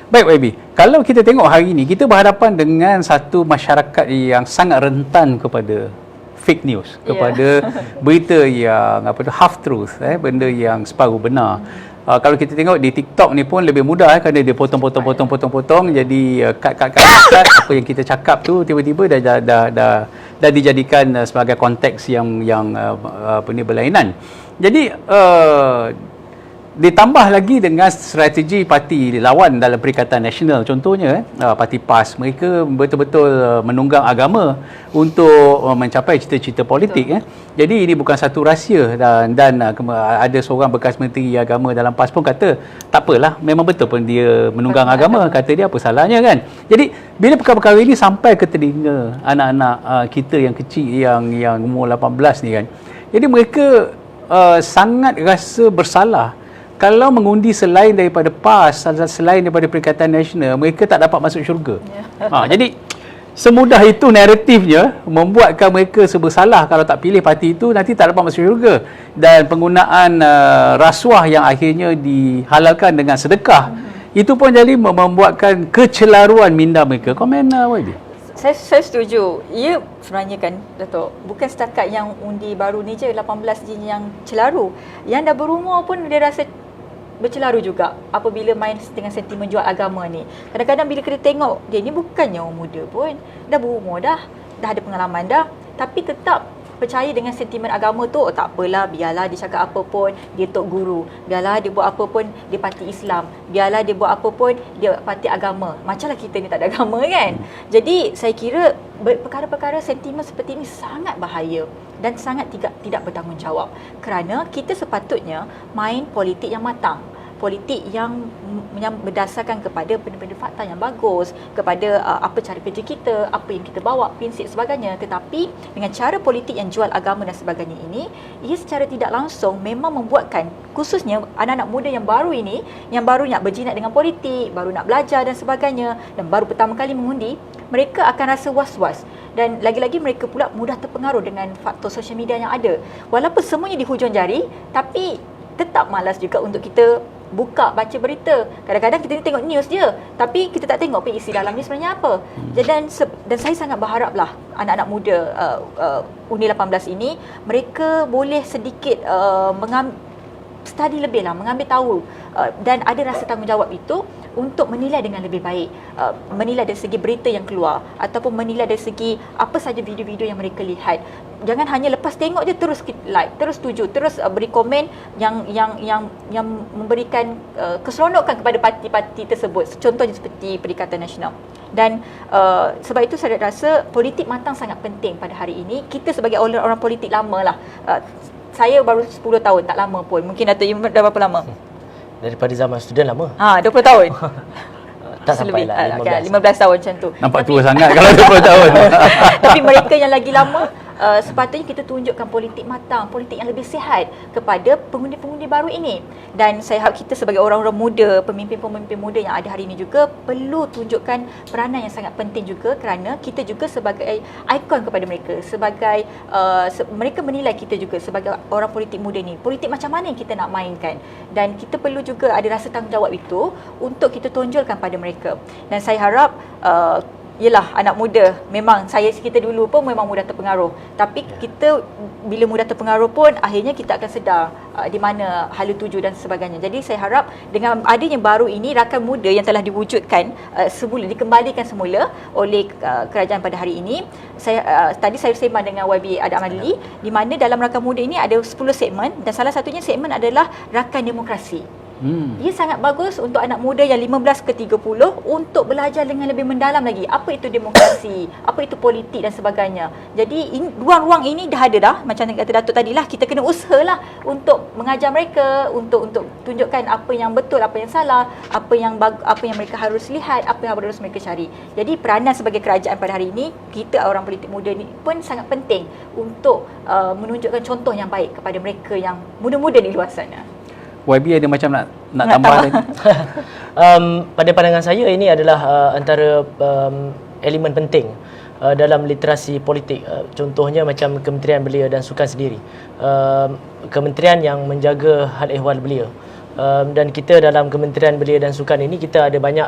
Baik YB, kalau kita tengok hari ini, kita berhadapan dengan satu masyarakat yang sangat rentan kepada fake news, kepada berita yang half truth, benda yang separuh benar. Kalau kita tengok di TikTok ni pun lebih mudah, kerana dia potong, jadi cut apa yang kita cakap tu tiba-tiba dah dijadikan sebagai konteks yang berlainan. Jadi Ditambah lagi dengan strategi parti lawan dalam Perikatan Nasional. Contohnya, Parti PAS, mereka betul-betul menunggang agama untuk mencapai cita-cita politik. Jadi ini bukan satu rahsia, dan ada seorang bekas Menteri Agama dalam PAS pun kata, tak apalah, memang betul pun dia menunggang agama. Kata dia, apa salahnya kan? Jadi bila perkara-perkara ini sampai ke telinga anak-anak kita yang kecil, yang umur 18 ni kan, jadi mereka sangat rasa bersalah. Kalau mengundi selain daripada PAS, selain daripada Perikatan Nasional, mereka tak dapat masuk syurga. Jadi semudah itu naratifnya membuatkan mereka bersalah kalau tak pilih parti itu, nanti tak dapat masuk syurga. Dan penggunaan rasuah yang akhirnya dihalalkan dengan sedekah, itu pun jadi membuatkan kecelaruan minda mereka. Komen Wadi? Saya setuju. Ya, sebenarnya kan Datuk, bukan setakat yang undi baru ni je 18 je yang celaru. Yang dah berumur pun dia rasa bercelaru juga apabila main dengan sentimen jual agama ni. Kadang-kadang bila kita tengok, dia ni bukannya orang muda pun, dah berumur dah ada pengalaman dah, tapi tetap percaya dengan sentimen agama tu. Oh, tak apalah, biarlah dia cakap apa pun, dia tok guru, biarlah dia buat apa pun, dia parti Islam, biarlah dia buat apa pun, dia parti agama. Macamlah kita ni tak ada agama kan. Jadi saya kira perkara-perkara sentimen seperti ini sangat bahaya dan sangat tidak bertanggungjawab, kerana kita sepatutnya main politik yang matang, politik yang berdasarkan kepada benda-benda fakta yang bagus, kepada apa cara kerja kita, apa yang kita bawa, prinsip sebagainya. Tetapi dengan cara politik yang jual agama dan sebagainya ini, ia secara tidak langsung memang membuatkan, khususnya anak-anak muda yang baru ini, yang baru nak berjinak dengan politik, baru nak belajar dan sebagainya, dan baru pertama kali mengundi, mereka akan rasa was-was. Dan lagi-lagi mereka pula mudah terpengaruh dengan faktor sosial media yang ada. Walaupun semuanya di hujung jari, tapi tetap malas juga untuk kita buka, baca berita. Kadang-kadang kita ni tengok news je, tapi kita tak tengok isi dalamnya sebenarnya apa. Dan saya sangat berharaplah anak-anak muda undi 18 ini, mereka boleh sedikit study lebih lah, mengambil tahu dan ada rasa tanggungjawab itu untuk menilai dengan lebih baik, menilai dari segi berita yang keluar ataupun menilai dari segi apa saja video-video yang mereka lihat. Jangan hanya lepas tengok je terus like, terus setuju, terus beri komen yang memberikan keseronokan kepada parti-parti tersebut. Contohnya seperti Perikatan Nasional. Dan sebab itu saya rasa politik matang sangat penting pada hari ini. Kita sebagai orang politik lama lah, saya baru 10 tahun, tak lama pun. Mungkin Datuk Im dah berapa lama? Daripada zaman student lama. 20 tahun. Tak sampai lah, 15 tahun macam tu. Nampak tua sangat kalau 20 tahun. Tapi mereka yang lagi lama, sepatutnya kita tunjukkan politik matang, politik yang lebih sihat kepada pengundi-pengundi baru ini. Dan saya harap kita sebagai orang-orang muda, pemimpin-pemimpin muda yang ada hari ini juga perlu tunjukkan peranan yang sangat penting juga, kerana kita juga sebagai ikon kepada mereka, sebagai mereka menilai kita juga sebagai orang politik muda ni, politik macam mana yang kita nak mainkan. Dan kita perlu juga ada rasa tanggungjawab itu untuk kita tonjolkan pada mereka. Dan saya harap yelah, anak muda, memang kita dulu pun memang mudah terpengaruh, tapi kita bila mudah terpengaruh pun akhirnya kita akan sedar di mana hala tuju dan sebagainya. Jadi saya harap dengan adanya baru ini, rakan muda yang telah diwujudkan semula, dikembalikan semula oleh kerajaan pada hari ini. Tadi saya sembang dengan YB Adam Adli, di mana dalam rakan muda ini ada 10 segmen, dan salah satunya segmen adalah rakan demokrasi. Ia sangat bagus untuk anak muda yang 15 ke 30 untuk belajar dengan lebih mendalam lagi apa itu demokrasi, apa itu politik dan sebagainya. Jadi ruang-ruang ini dah ada dah, macam yang kata Datuk tadilah, kita kena usahalah untuk mengajar mereka, untuk tunjukkan apa yang betul, apa yang salah, apa yang mereka harus lihat, apa yang harus mereka cari. Jadi peranan sebagai kerajaan pada hari ini, kita orang politik muda ni pun sangat penting untuk menunjukkan contoh yang baik kepada mereka yang muda-muda di luar sana. YB ada macam nak tambah lagi? Pada pandangan saya, ini adalah antara elemen penting dalam literasi politik. Contohnya macam Kementerian Belia dan Sukan sendiri, kementerian yang menjaga hal ehwal belia. Dan kita dalam Kementerian Belia dan Sukan ini, kita ada banyak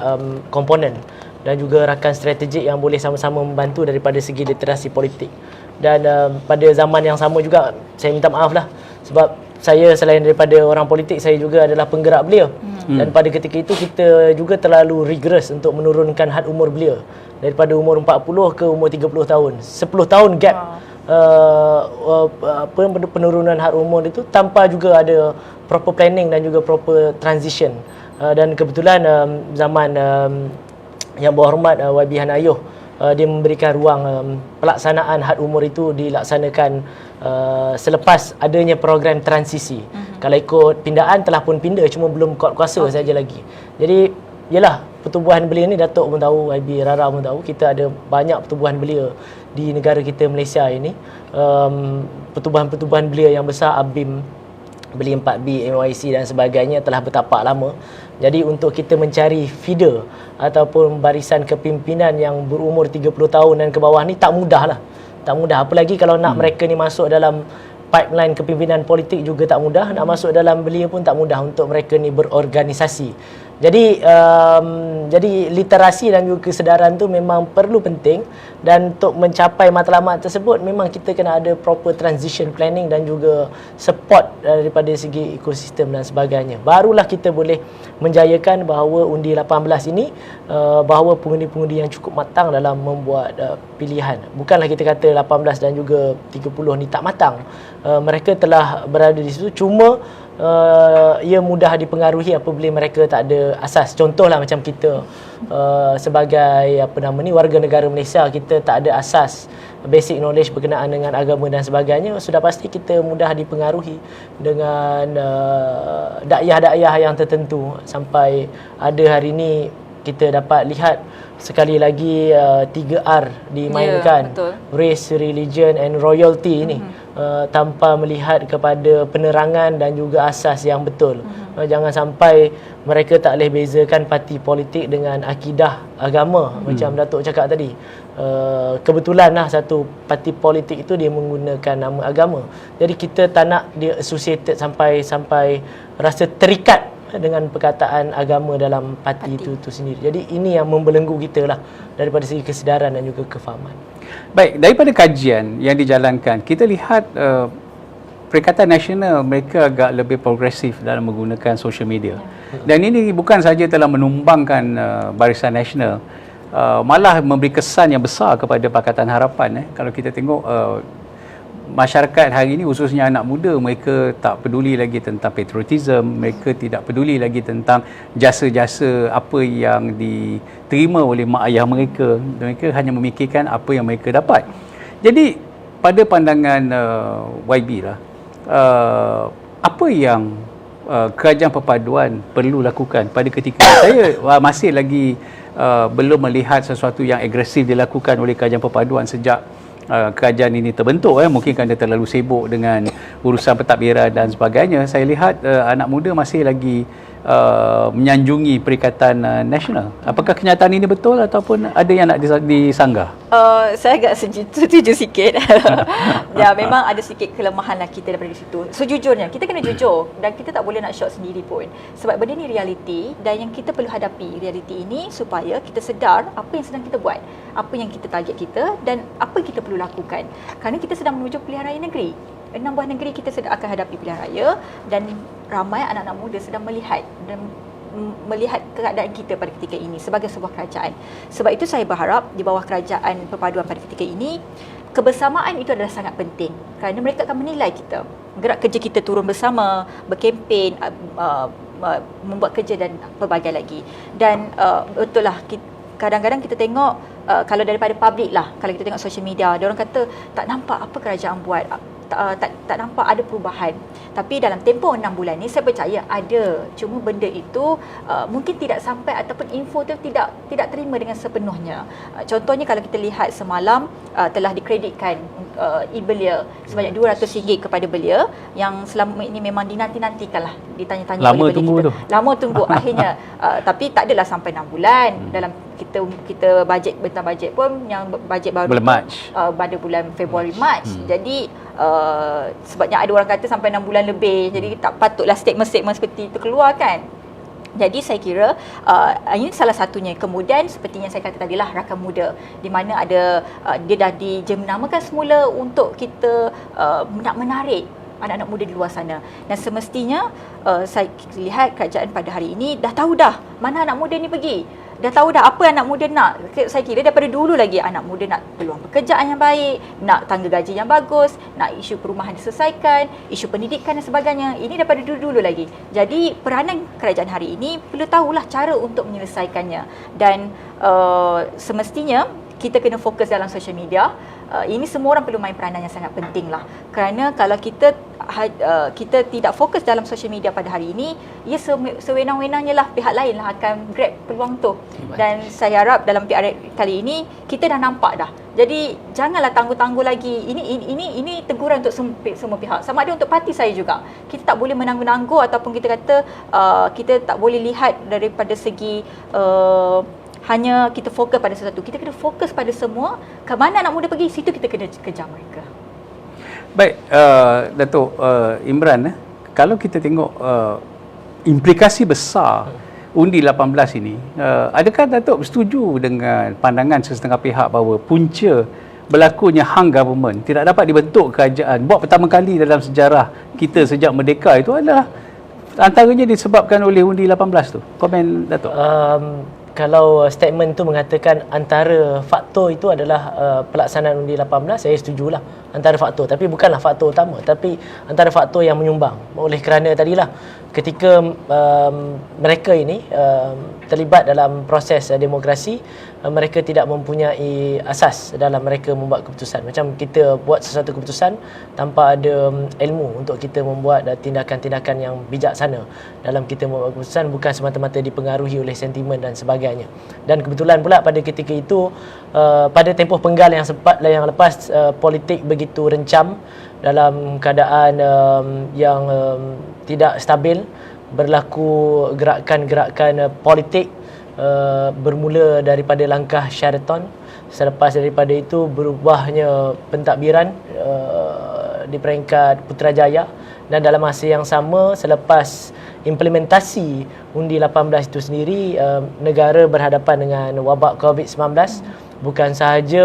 komponen dan juga rakan strategik yang boleh sama-sama membantu daripada segi literasi politik. Dan pada zaman yang sama juga, saya minta maaf lah, sebab saya selain daripada orang politik, saya juga adalah penggerak belia. Dan pada ketika itu kita juga terlalu rigorous untuk menurunkan had umur belia daripada umur 40 ke umur 30 tahun. 10 tahun gap penurunan had umur itu tanpa juga ada proper planning dan juga proper transition. Dan kebetulan zaman Yang Berhormat YB Hanayuh dia memberikan ruang pelaksanaan had umur itu dilaksanakan selepas adanya program transisi. Kalau ikut pindaan telah pun pindah, cuma belum kuasa saja lagi. Jadi yalah, pertubuhan belia ni Datuk pun tahu, YB Rara pun tahu, kita ada banyak pertubuhan belia di negara kita Malaysia ini. Pertubuhan-pertubuhan belia yang besar, ABIM, Belia 4B, MYC dan sebagainya telah bertapak lama. Jadi untuk kita mencari feeder ataupun barisan kepimpinan yang berumur 30 tahun dan ke bawah ni tak mudah lah. Tak mudah. Apalagi kalau nak mereka ni masuk dalam pipeline kepimpinan politik juga tak mudah. Nak masuk dalam belia pun tak mudah untuk mereka ni berorganisasi. Jadi literasi dan juga kesedaran tu memang perlu penting, dan untuk mencapai matlamat tersebut memang kita kena ada proper transition planning dan juga support daripada segi ekosistem dan sebagainya. Barulah kita boleh menjayakan bahawa undi 18 ini bahawa pengundi-pengundi yang cukup matang dalam membuat pilihan. Bukanlah kita kata 18 dan juga 30 ni tak matang. Mereka telah berada di situ, cuma ia mudah dipengaruhi apabila mereka tak ada asas. Contohlah macam kita sebagai warga negara Malaysia, kita tak ada asas basic knowledge berkenaan dengan agama dan sebagainya, sudah pasti kita mudah dipengaruhi dengan dakyah-dakyah yang tertentu. Sampai ada hari ini kita dapat lihat sekali lagi 3R dimainkan, race, religion and royalty ini. Tanpa melihat kepada penerangan dan juga asas yang betul. Jangan sampai mereka tak boleh bezakan parti politik dengan akidah agama. Macam Datuk cakap tadi, kebetulan lah satu parti politik itu dia menggunakan nama agama. Jadi kita tak nak dia associated sampai rasa terikat dengan perkataan agama dalam parti itu sendiri. Jadi ini yang membelenggu kita lah daripada segi kesedaran dan juga kefahaman. Baik, daripada kajian yang dijalankan, kita lihat Perikatan Nasional mereka agak lebih progresif dalam menggunakan social media. Dan ini bukan saja telah menumbangkan Barisan Nasional, malah memberi kesan yang besar kepada Pakatan Harapan. Kalau kita tengok masyarakat hari ini, khususnya anak muda, mereka tak peduli lagi tentang patriotism, mereka tidak peduli lagi tentang jasa-jasa apa yang diterima oleh mak ayah mereka. Mereka hanya memikirkan apa yang mereka dapat. Jadi pada pandangan YB lah, apa yang kerajaan perpaduan perlu lakukan pada ketika saya masih lagi belum melihat sesuatu yang agresif dilakukan oleh kerajaan perpaduan sejak kerajaan ini terbentuk. Mungkin kerana terlalu sibuk dengan urusan pentadbiran dan sebagainya. Saya lihat anak muda masih lagi menyanjungi Perikatan Nasional. Apakah kenyataan ini betul ataupun ada yang nak disanggah? Saya agak setuju sikit. Ya, memang ada sikit kelemahan lah kita daripada situ. Sejujurnya, kita kena jujur dan kita tak boleh nak shock sendiri pun. Sebab benda ni realiti, dan yang kita perlu hadapi realiti ini supaya kita sedar apa yang sedang kita buat, apa yang kita target kita dan apa yang kita perlu lakukan. Kerana kita sedang menuju pilihan raya negeri. 6 buah negeri kita sedang akan hadapi pilihan raya, dan ramai anak-anak muda sedang melihat keadaan kita pada ketika ini sebagai sebuah kerajaan. Sebab itu saya berharap di bawah kerajaan perpaduan pada ketika ini, kebersamaan itu adalah sangat penting kerana mereka akan menilai kita. Gerak kerja kita turun bersama, berkempen, membuat kerja dan pelbagai lagi. Dan betul lah, kadang-kadang kita tengok kalau daripada public lah, kalau kita tengok social media, dia orang kata tak nampak apa kerajaan buat, tak nampak ada perubahan. Tapi dalam tempoh 6 bulan ni saya percaya ada. Cuma benda itu mungkin tidak sampai ataupun info tu tidak terima dengan sepenuhnya. Contohnya kalau kita lihat semalam telah dikreditkan e-belia sebanyak RM200 kepada belia yang selama ini memang dinanti-nantikan lah, ditanya-tanya lama oleh tunggu kita. tu. Lama tunggu akhirnya. Tapi tak adalah sampai 6 bulan. Dalam kita bentang bajet pun yang bajet baru bulan Mac, pada bulan Februari Mac. Jadi sebabnya ada orang kata sampai 6 bulan lebih, jadi tak patutlah statement-statement seperti itu keluar kan. Jadi saya kira ini salah satunya. Kemudian seperti yang saya kata tadi lah, rakan muda, di mana ada dia dah dijenamakan semula untuk kita nak menarik anak-anak muda di luar sana. Dan semestinya saya lihat kerajaan pada hari ini dah tahu dah mana anak muda ni pergi. dah tahu dah apa anak muda nak. Saya kira daripada dulu lagi anak muda nak peluang pekerjaan yang baik, nak tangga gaji yang bagus, nak isu perumahan diselesaikan, isu pendidikan dan sebagainya. Ini daripada dulu-dulu lagi. Jadi peranan kerajaan hari ini perlu tahulah cara untuk menyelesaikannya. Dan semestinya kita kena fokus dalam social media. Ini semua orang perlu main peranan yang sangat penting lah. Kerana kalau kita tidak fokus dalam social media pada hari ini, ia sewenang-wenangnya lah pihak lain lah akan grab peluang tu. Dan saya harap dalam PR kali ini kita dah nampak dah. Jadi janganlah tangguh-tangguh lagi. Ini teguran untuk semua pihak. Sama ada untuk parti saya juga. Kita tak boleh menangguh-nangguh ataupun kita kata kita tak boleh lihat daripada segi hanya kita fokus pada sesuatu. Kita kena fokus pada semua. Ke mana anak muda pergi, situ kita kena kejar mereka. Baik, Datuk Imran, kalau kita tengok implikasi besar undi 18 ini, adakah Datuk bersetuju dengan pandangan sesetengah pihak bahawa punca berlakunya hang government, tidak dapat dibentuk kerajaan buat pertama kali dalam sejarah kita sejak merdeka itu adalah antaranya disebabkan oleh undi 18 tu? Komen Datuk. Kalau statement tu mengatakan antara faktor itu adalah pelaksanaan undi 18, saya setujulah antara faktor, tapi bukanlah faktor utama, tapi antara faktor yang menyumbang. Oleh kerana tadilah ketika mereka ini terlibat dalam proses demokrasi, mereka tidak mempunyai asas dalam mereka membuat keputusan. Macam kita buat sesuatu keputusan tanpa ada ilmu untuk kita membuat tindakan-tindakan yang bijaksana dalam kita membuat keputusan, bukan semata-mata dipengaruhi oleh sentimen dan sebagainya. Dan kebetulan pula pada ketika itu, pada tempoh penggal yang lepas, politik begitu rencam dalam keadaan yang tidak stabil. Berlaku gerakan-gerakan politik, bermula daripada langkah Sheraton. Selepas daripada itu berubahnya pentadbiran di peringkat Putrajaya, dan dalam masa yang sama selepas implementasi undi 18 itu sendiri, negara berhadapan dengan wabak COVID-19. Bukan sahaja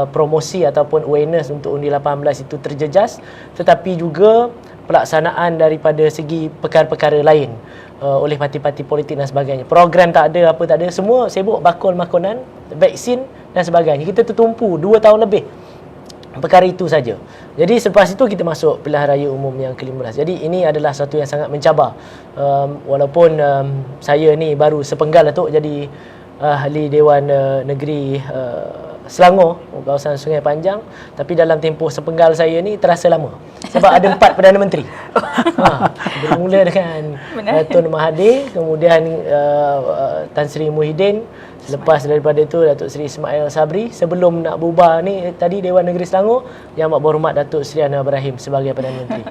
promosi ataupun awareness untuk undi 18 itu terjejas, tetapi juga pelaksanaan daripada segi perkara-perkara lain oleh parti-parti politik dan sebagainya. Program tak ada, apa tak ada, semua sibuk bakul makanan, vaksin dan sebagainya. Kita tertumpu 2 tahun lebih perkara itu saja. Jadi selepas itu kita masuk pilihan raya umum yang ke-15. Jadi ini adalah satu yang sangat mencabar. Walaupun saya ni baru sepenggal Datuk jadi ahli Dewan Negeri Selangor, kawasan Sungai Panjang, tapi dalam tempoh sepenggal saya ni terasa lama sebab ada 4 Perdana Menteri. Bermula dengan Tun Mahathir, kemudian Tan Sri Muhyiddin, selepas daripada itu Datuk Seri Ismail Sabri, sebelum nak bubar ni tadi Dewan Negeri Selangor, Yang Amat Berhormat Datuk Seri Anwar Ibrahim sebagai Perdana Menteri.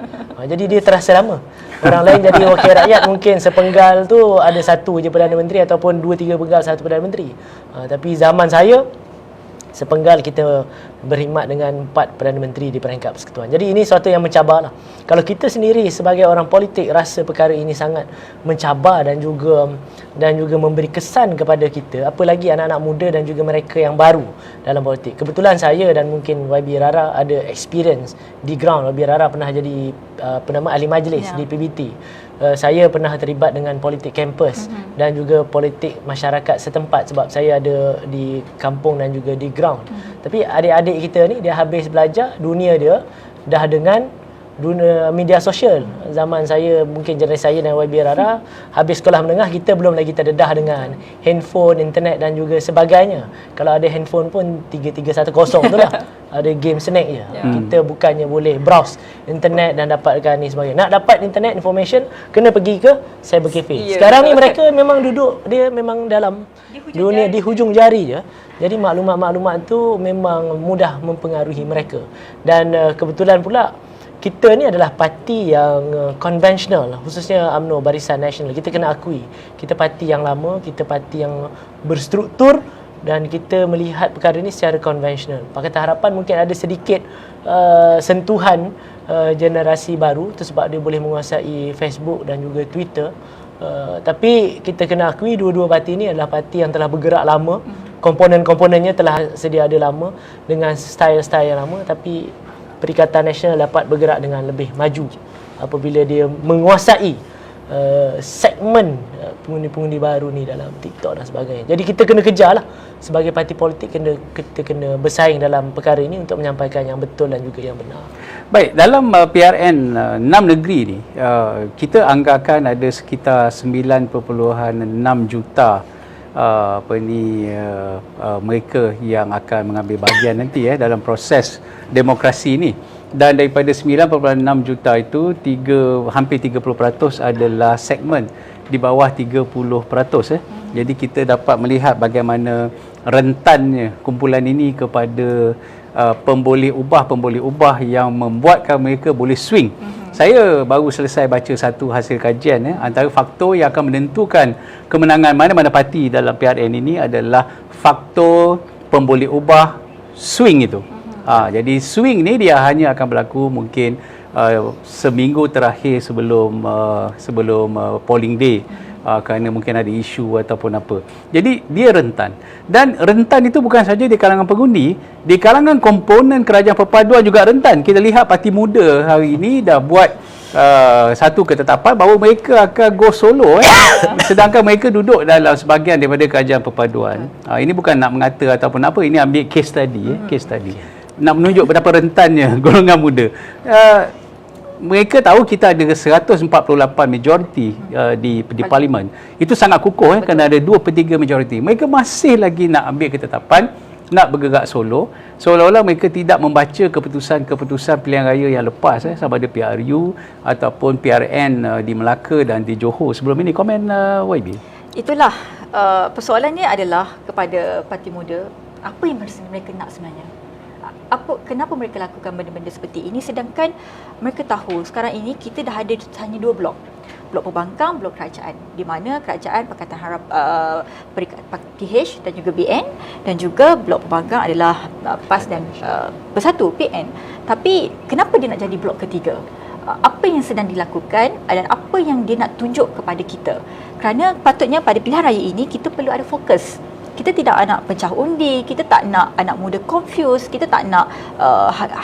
Jadi dia terasa lama. Orang lain jadi wakil rakyat mungkin sepenggal tu ada 1 je Perdana Menteri ataupun 2-3 penggal 1 Perdana Menteri. Tapi zaman saya sepenggal kita berkhidmat dengan 4 Perdana Menteri di peringkat persekutuan. Jadi ini suatu yang mencabarlah. Kalau kita sendiri sebagai orang politik rasa perkara ini sangat mencabar dan juga memberi kesan kepada kita, apalagi anak-anak muda dan juga mereka yang baru dalam politik. Kebetulan saya dan mungkin YB Rara ada experience di ground. YB Rara pernah jadi ahli majlis di PBT. Saya pernah terlibat dengan politik kampus dan juga politik masyarakat setempat sebab saya ada di kampung dan juga di ground. Tapi adik-adik kita ni dia habis belajar, dunia dia dah dengan dunia media sosial. Zaman saya, mungkin generasi saya dan YB Rara, habis sekolah menengah kita belum lagi terdedah dengan handphone, internet dan juga sebagainya. Kalau ada handphone pun 3310 tu lah. Ada game snack je. Kita bukannya boleh browse internet dan dapatkan ni sebagainya. Nak dapat internet information kena pergi ke cyber cafe. Sekarang ni mereka memang duduk, dia memang dalam dunia di hujung jari je. Jadi maklumat-maklumat tu memang mudah mempengaruhi mereka. Dan kebetulan pula kita ni adalah parti yang konvensional, khususnya UMNO Barisan Nasional. Kita kena akui, kita parti yang lama, kita parti yang berstruktur dan kita melihat perkara ini secara konvensional. Pakatan Harapan mungkin ada sedikit sentuhan generasi baru, itu sebab dia boleh menguasai Facebook dan juga Twitter. Tapi kita kena akui dua-dua parti ini adalah parti yang telah bergerak lama, komponen-komponennya telah sedia ada lama dengan style-style yang lama, tapi Perikatan Nasional dapat bergerak dengan lebih maju apabila dia menguasai segmen pengundi-pengundi baru ni dalam TikTok dan sebagainya. Jadi kita kena kejar lah sebagai parti politik, kita kena bersaing dalam perkara ini untuk menyampaikan yang betul dan juga yang benar. Baik, dalam PRN 6 negeri ni, kita anggarkan ada sekitar 9.6 juta mereka yang akan mengambil bahagian nanti dalam proses demokrasi ni. Dan daripada 9.6 juta itu, hampir 30% adalah segmen di bawah 30%. Jadi kita dapat melihat bagaimana rentannya kumpulan ini kepada pemboleh ubah yang membuatkan mereka boleh swing. Saya baru selesai baca satu hasil kajian antara faktor yang akan menentukan kemenangan mana-mana parti dalam PRN ini adalah faktor pemboleh ubah swing itu. Jadi swing ni dia hanya akan berlaku mungkin seminggu terakhir sebelum polling day, kerana mungkin ada isu ataupun apa. Jadi dia rentan. Dan rentan itu bukan saja di kalangan pengundi, di kalangan komponen kerajaan perpaduan juga rentan. Kita lihat Parti Muda hari ini dah buat satu ketetapan bahawa mereka akan go solo sedangkan mereka duduk dalam sebahagian daripada kerajaan perpaduan. Ini bukan nak mengata ataupun apa, ini ambil case study. Nak menunjuk betapa rentannya golongan muda. Mereka tahu kita ada 148 majoriti di parlimen. Itu sangat kukuh kerana ada 2/3 majoriti. Mereka masih lagi nak ambil ketetapan, nak bergerak solo, seolah-olah mereka tidak membaca keputusan pilihan raya yang lepas, sama ada PRU ataupun PRN di Melaka dan di Johor sebelum ini. Komen YB. Itulah persoalannya adalah kepada Parti Muda, apa yang mereka nak sebenarnya? Kenapa mereka lakukan benda-benda seperti ini, sedangkan mereka tahu sekarang ini kita dah ada hanya 2 blok pembangkang, blok kerajaan, di mana kerajaan Pakatan Harap PH dan juga BN, dan juga blok pembangkang adalah PAS dan Bersatu PN. Tapi kenapa dia nak jadi blok ketiga? Apa yang sedang dilakukan dan apa yang dia nak tunjuk kepada kita? Kerana patutnya pada pilihan raya ini kita perlu ada fokus. Kita tidak nak pecah undi, kita tak nak anak muda confused, kita tak nak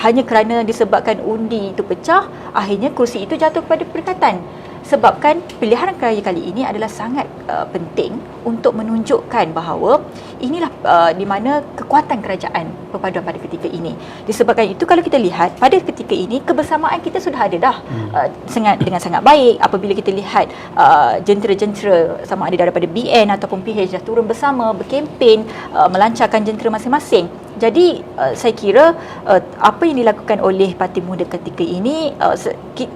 hanya kerana disebabkan undi itu pecah, akhirnya kursi itu jatuh kepada perikatan. Sebabkan pilihan raya kali ini adalah sangat penting untuk menunjukkan bahawa inilah di mana kekuatan kerajaan perpaduan pada ketika ini. Disebabkan itu kalau kita lihat pada ketika ini kebersamaan kita sudah ada dah dengan sangat baik. Apabila kita lihat jentera-jentera sama ada daripada BN ataupun PH dah turun bersama berkempen melancarkan jentera masing-masing. Jadi saya kira apa yang dilakukan oleh Parti Muda ketika ini,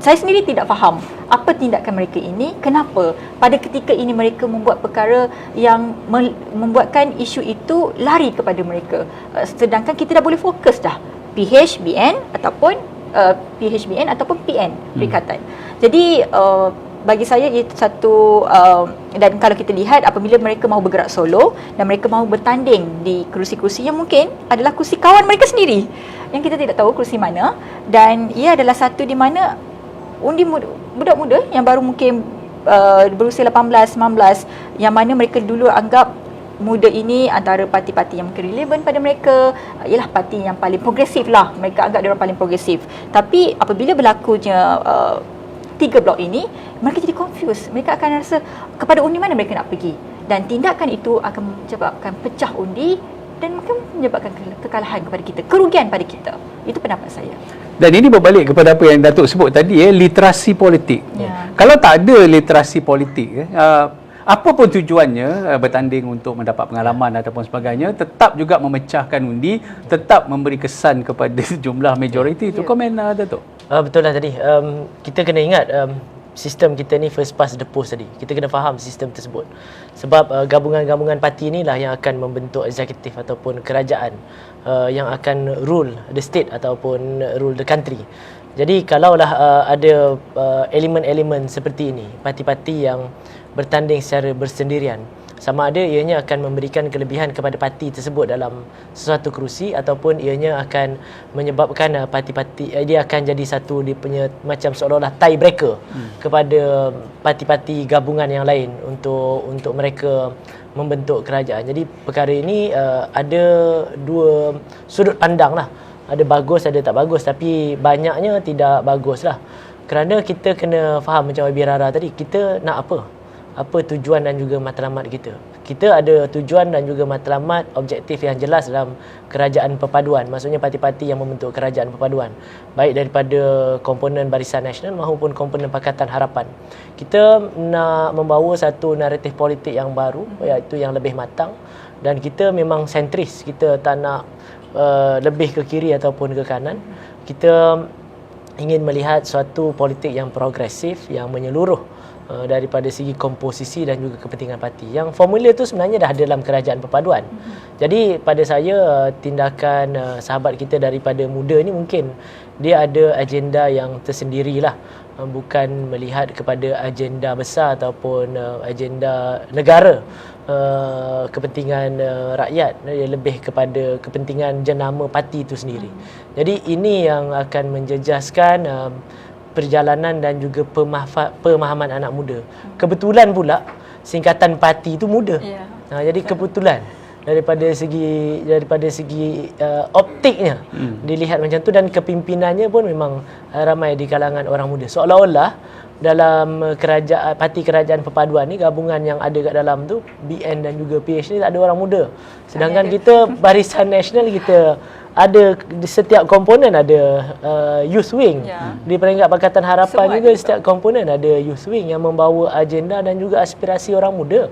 saya sendiri tidak faham apa tindakan mereka ini, kenapa pada ketika ini mereka membuat perkara yang membuatkan isu itu lari kepada mereka, sedangkan kita dah boleh fokus dah PHBN ataupun PN perikatan. Jadi bagi saya itu satu dan kalau kita lihat apabila mereka mahu bergerak solo dan mereka mahu bertanding di kerusi-kerusi yang mungkin adalah kerusi kawan mereka sendiri yang kita tidak tahu kerusi mana, dan ia adalah satu di mana undi budak muda yang baru mungkin berusia 18-19 yang mana mereka dulu anggap muda ini antara parti-parti yang mungkin relevan pada mereka ialah parti yang paling progresif lah, mereka anggap dia orang paling progresif. Tapi apabila berlakunya 3 blok ini, mereka jadi confused. Mereka akan rasa kepada undi mana mereka nak pergi, dan tindakan itu akan menyebabkan pecah undi dan mungkin menyebabkan kekalahan kepada kita, kerugian pada kita. Itu pendapat saya. Dan ini berbalik kepada apa yang Datuk sebut tadi, literasi politik. Kalau tak ada literasi politik, apa pun tujuannya bertanding untuk mendapat pengalaman ataupun sebagainya, tetap juga memecahkan undi, tetap memberi kesan kepada jumlah majoriti. Itu komen Datuk. Betul lah tadi. Kita kena ingat sistem kita ni first past the post tadi. Kita kena faham sistem tersebut. Sebab gabungan-gabungan parti inilah yang akan membentuk eksekutif ataupun kerajaan yang akan rule the state ataupun rule the country. Jadi kalaulah ada elemen-elemen seperti ini, parti-parti yang bertanding secara bersendirian, sama ada ianya akan memberikan kelebihan kepada parti tersebut dalam sesuatu kerusi ataupun ianya akan menyebabkan parti-parti dia akan jadi satu dia punya macam seolah-olah tie breaker kepada parti-parti gabungan yang lain untuk mereka membentuk kerajaan. Jadi perkara ini ada dua sudut pandang lah. Ada bagus, ada tak bagus, tapi banyaknya tidak bagus lah. Kerana kita kena faham macam YB Rara tadi, kita nak apa? Apa tujuan dan juga matlamat kita. Kita ada tujuan dan juga matlamat objektif yang jelas dalam kerajaan perpaduan. Maksudnya parti-parti yang membentuk kerajaan perpaduan. Baik daripada komponen Barisan Nasional maupun komponen Pakatan Harapan. Kita nak membawa satu naratif politik yang baru, iaitu yang lebih matang. Dan kita memang sentris. Kita tak nak lebih ke kiri ataupun ke kanan. Kita ingin melihat suatu politik yang progresif, yang menyeluruh daripada segi komposisi dan juga kepentingan parti. Yang formula tu sebenarnya dah ada dalam kerajaan perpaduan. Jadi pada saya tindakan sahabat kita daripada muda ni mungkin dia ada agenda yang tersendirilah. Bukan melihat kepada agenda besar ataupun agenda negara, kepentingan rakyat. Dia lebih kepada kepentingan jenama parti itu sendiri. Jadi ini yang akan menjejaskan perjalanan dan juga pemahaman anak muda. Kebetulan pula singkatan parti itu muda. Jadi kebetulan daripada segi optiknya dilihat macam tu, dan kepimpinannya pun memang ramai di kalangan orang muda. Seolah-olah dalam parti kerajaan perpaduan ni, gabungan yang ada kat dalam tu BN dan juga PH ni tak ada orang muda. Sedangkan kita Barisan Nasional, kita ada di setiap komponen ada youth wing. Di peringkat Pakatan Harapan semua juga setiap komponen ada youth wing yang membawa agenda dan juga aspirasi orang muda.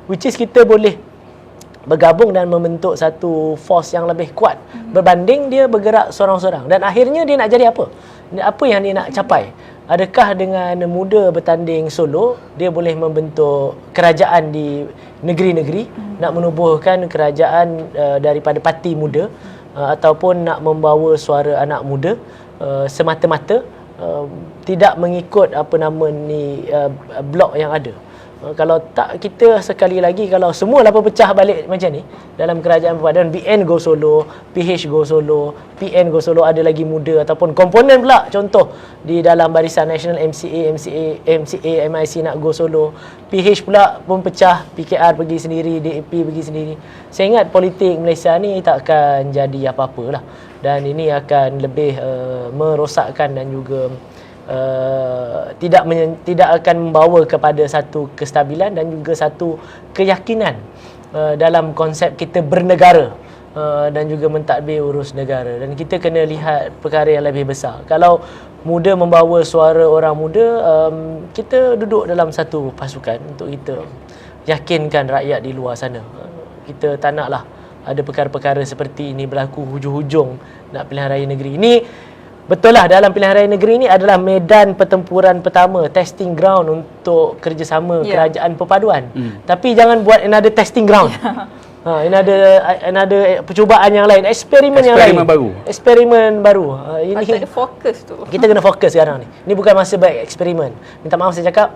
Which is kita boleh bergabung dan membentuk satu force yang lebih kuat berbanding dia bergerak seorang-seorang. Dan akhirnya dia nak jadi apa? Apa yang dia nak capai? Adakah dengan muda bertanding solo, dia boleh membentuk kerajaan di negeri-negeri, nak menubuhkan kerajaan daripada parti muda, ataupun nak membawa suara anak muda semata-mata, tidak mengikut blok yang ada. Kalau tak, kita sekali lagi, kalau semua pecah balik macam ni dalam kerajaan perpaduan, BN go solo, PH go solo, PN go solo, ada lagi muda ataupun komponen pula, contoh di dalam Barisan Nasional MCA, MIC nak go solo, PH pula pun pecah, PKR pergi sendiri, DAP pergi sendiri. Saya ingat politik Malaysia ni takkan jadi apa-apa lah, dan ini akan lebih merosakkan dan juga tidak akan membawa kepada satu kestabilan dan juga satu keyakinan dalam konsep kita bernegara dan juga mentadbir urus negara. Dan kita kena lihat perkara yang lebih besar. Kalau muda membawa suara orang muda, kita duduk dalam satu pasukan untuk kita yakinkan rakyat di luar sana. Kita tak naklah ada perkara-perkara seperti ini berlaku hujung-hujung nak pilihan raya negeri. Ini betul lah, dalam pilihan raya negeri ini adalah medan pertempuran pertama, testing ground untuk kerjasama kerajaan perpaduan. Tapi jangan buat another testing ground. Another percubaan yang lain, eksperimen yang lain. Eksperimen baru. Ini ada fokus tu. Kita kena fokus sekarang ni. Ini bukan masa bereksperimen. Minta maaf saya cakap,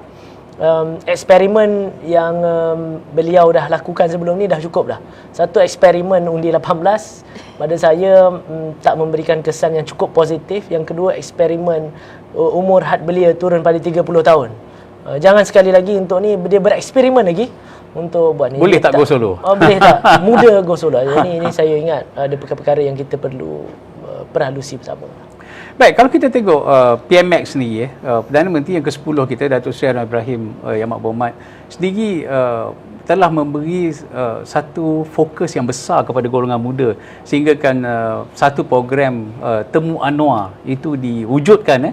eksperimen yang beliau dah lakukan sebelum ni dah cukup dah. Satu eksperimen undi 18 pada saya tak memberikan kesan yang cukup positif. Yang kedua, eksperimen umur had belia turun pada 30 tahun. Jangan sekali lagi untuk ni dia bereksperimen lagi untuk buat ni. Boleh tak go solo? Boleh tak? Muda go solo. Ini saya ingat ada perkara-perkara yang kita perlu perhalusi bersama. Baik, kalau kita tengok PMX ni, Perdana Menteri yang ke-10 kita, Datuk Seri Anwar Ibrahim Yang Berhormat sendiri telah memberi satu fokus yang besar kepada golongan muda, sehingga kan satu program Temu Anwar itu diwujudkan.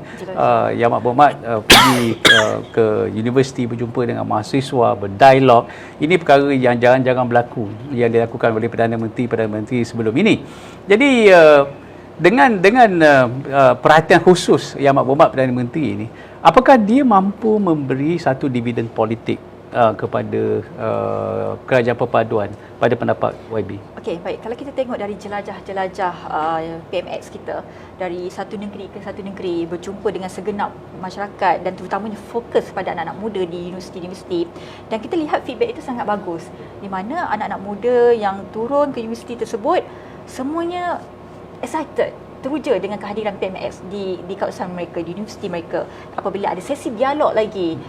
Yang Berhormat pergi ke universiti, berjumpa dengan mahasiswa, berdialog. Ini perkara yang jarang-jarang berlaku yang dilakukan oleh Perdana Menteri sebelum ini. Jadi dengan perhatian khusus Yang Berhormat Perdana Menteri ini, apakah dia mampu memberi satu dividen politik kepada kerajaan perpaduan pada pendapat YB? Okey, baik. Kalau kita tengok dari jelajah-jelajah PMX kita, dari satu negeri ke satu negeri, berjumpa dengan segenap masyarakat dan terutamanya fokus pada anak-anak muda di universiti-universiti, dan kita lihat feedback itu sangat bagus, di mana anak-anak muda yang turun ke universiti tersebut semuanya excited, teruja dengan kehadiran PMX di kawasan mereka, di universiti mereka. Apabila ada sesi dialog lagi,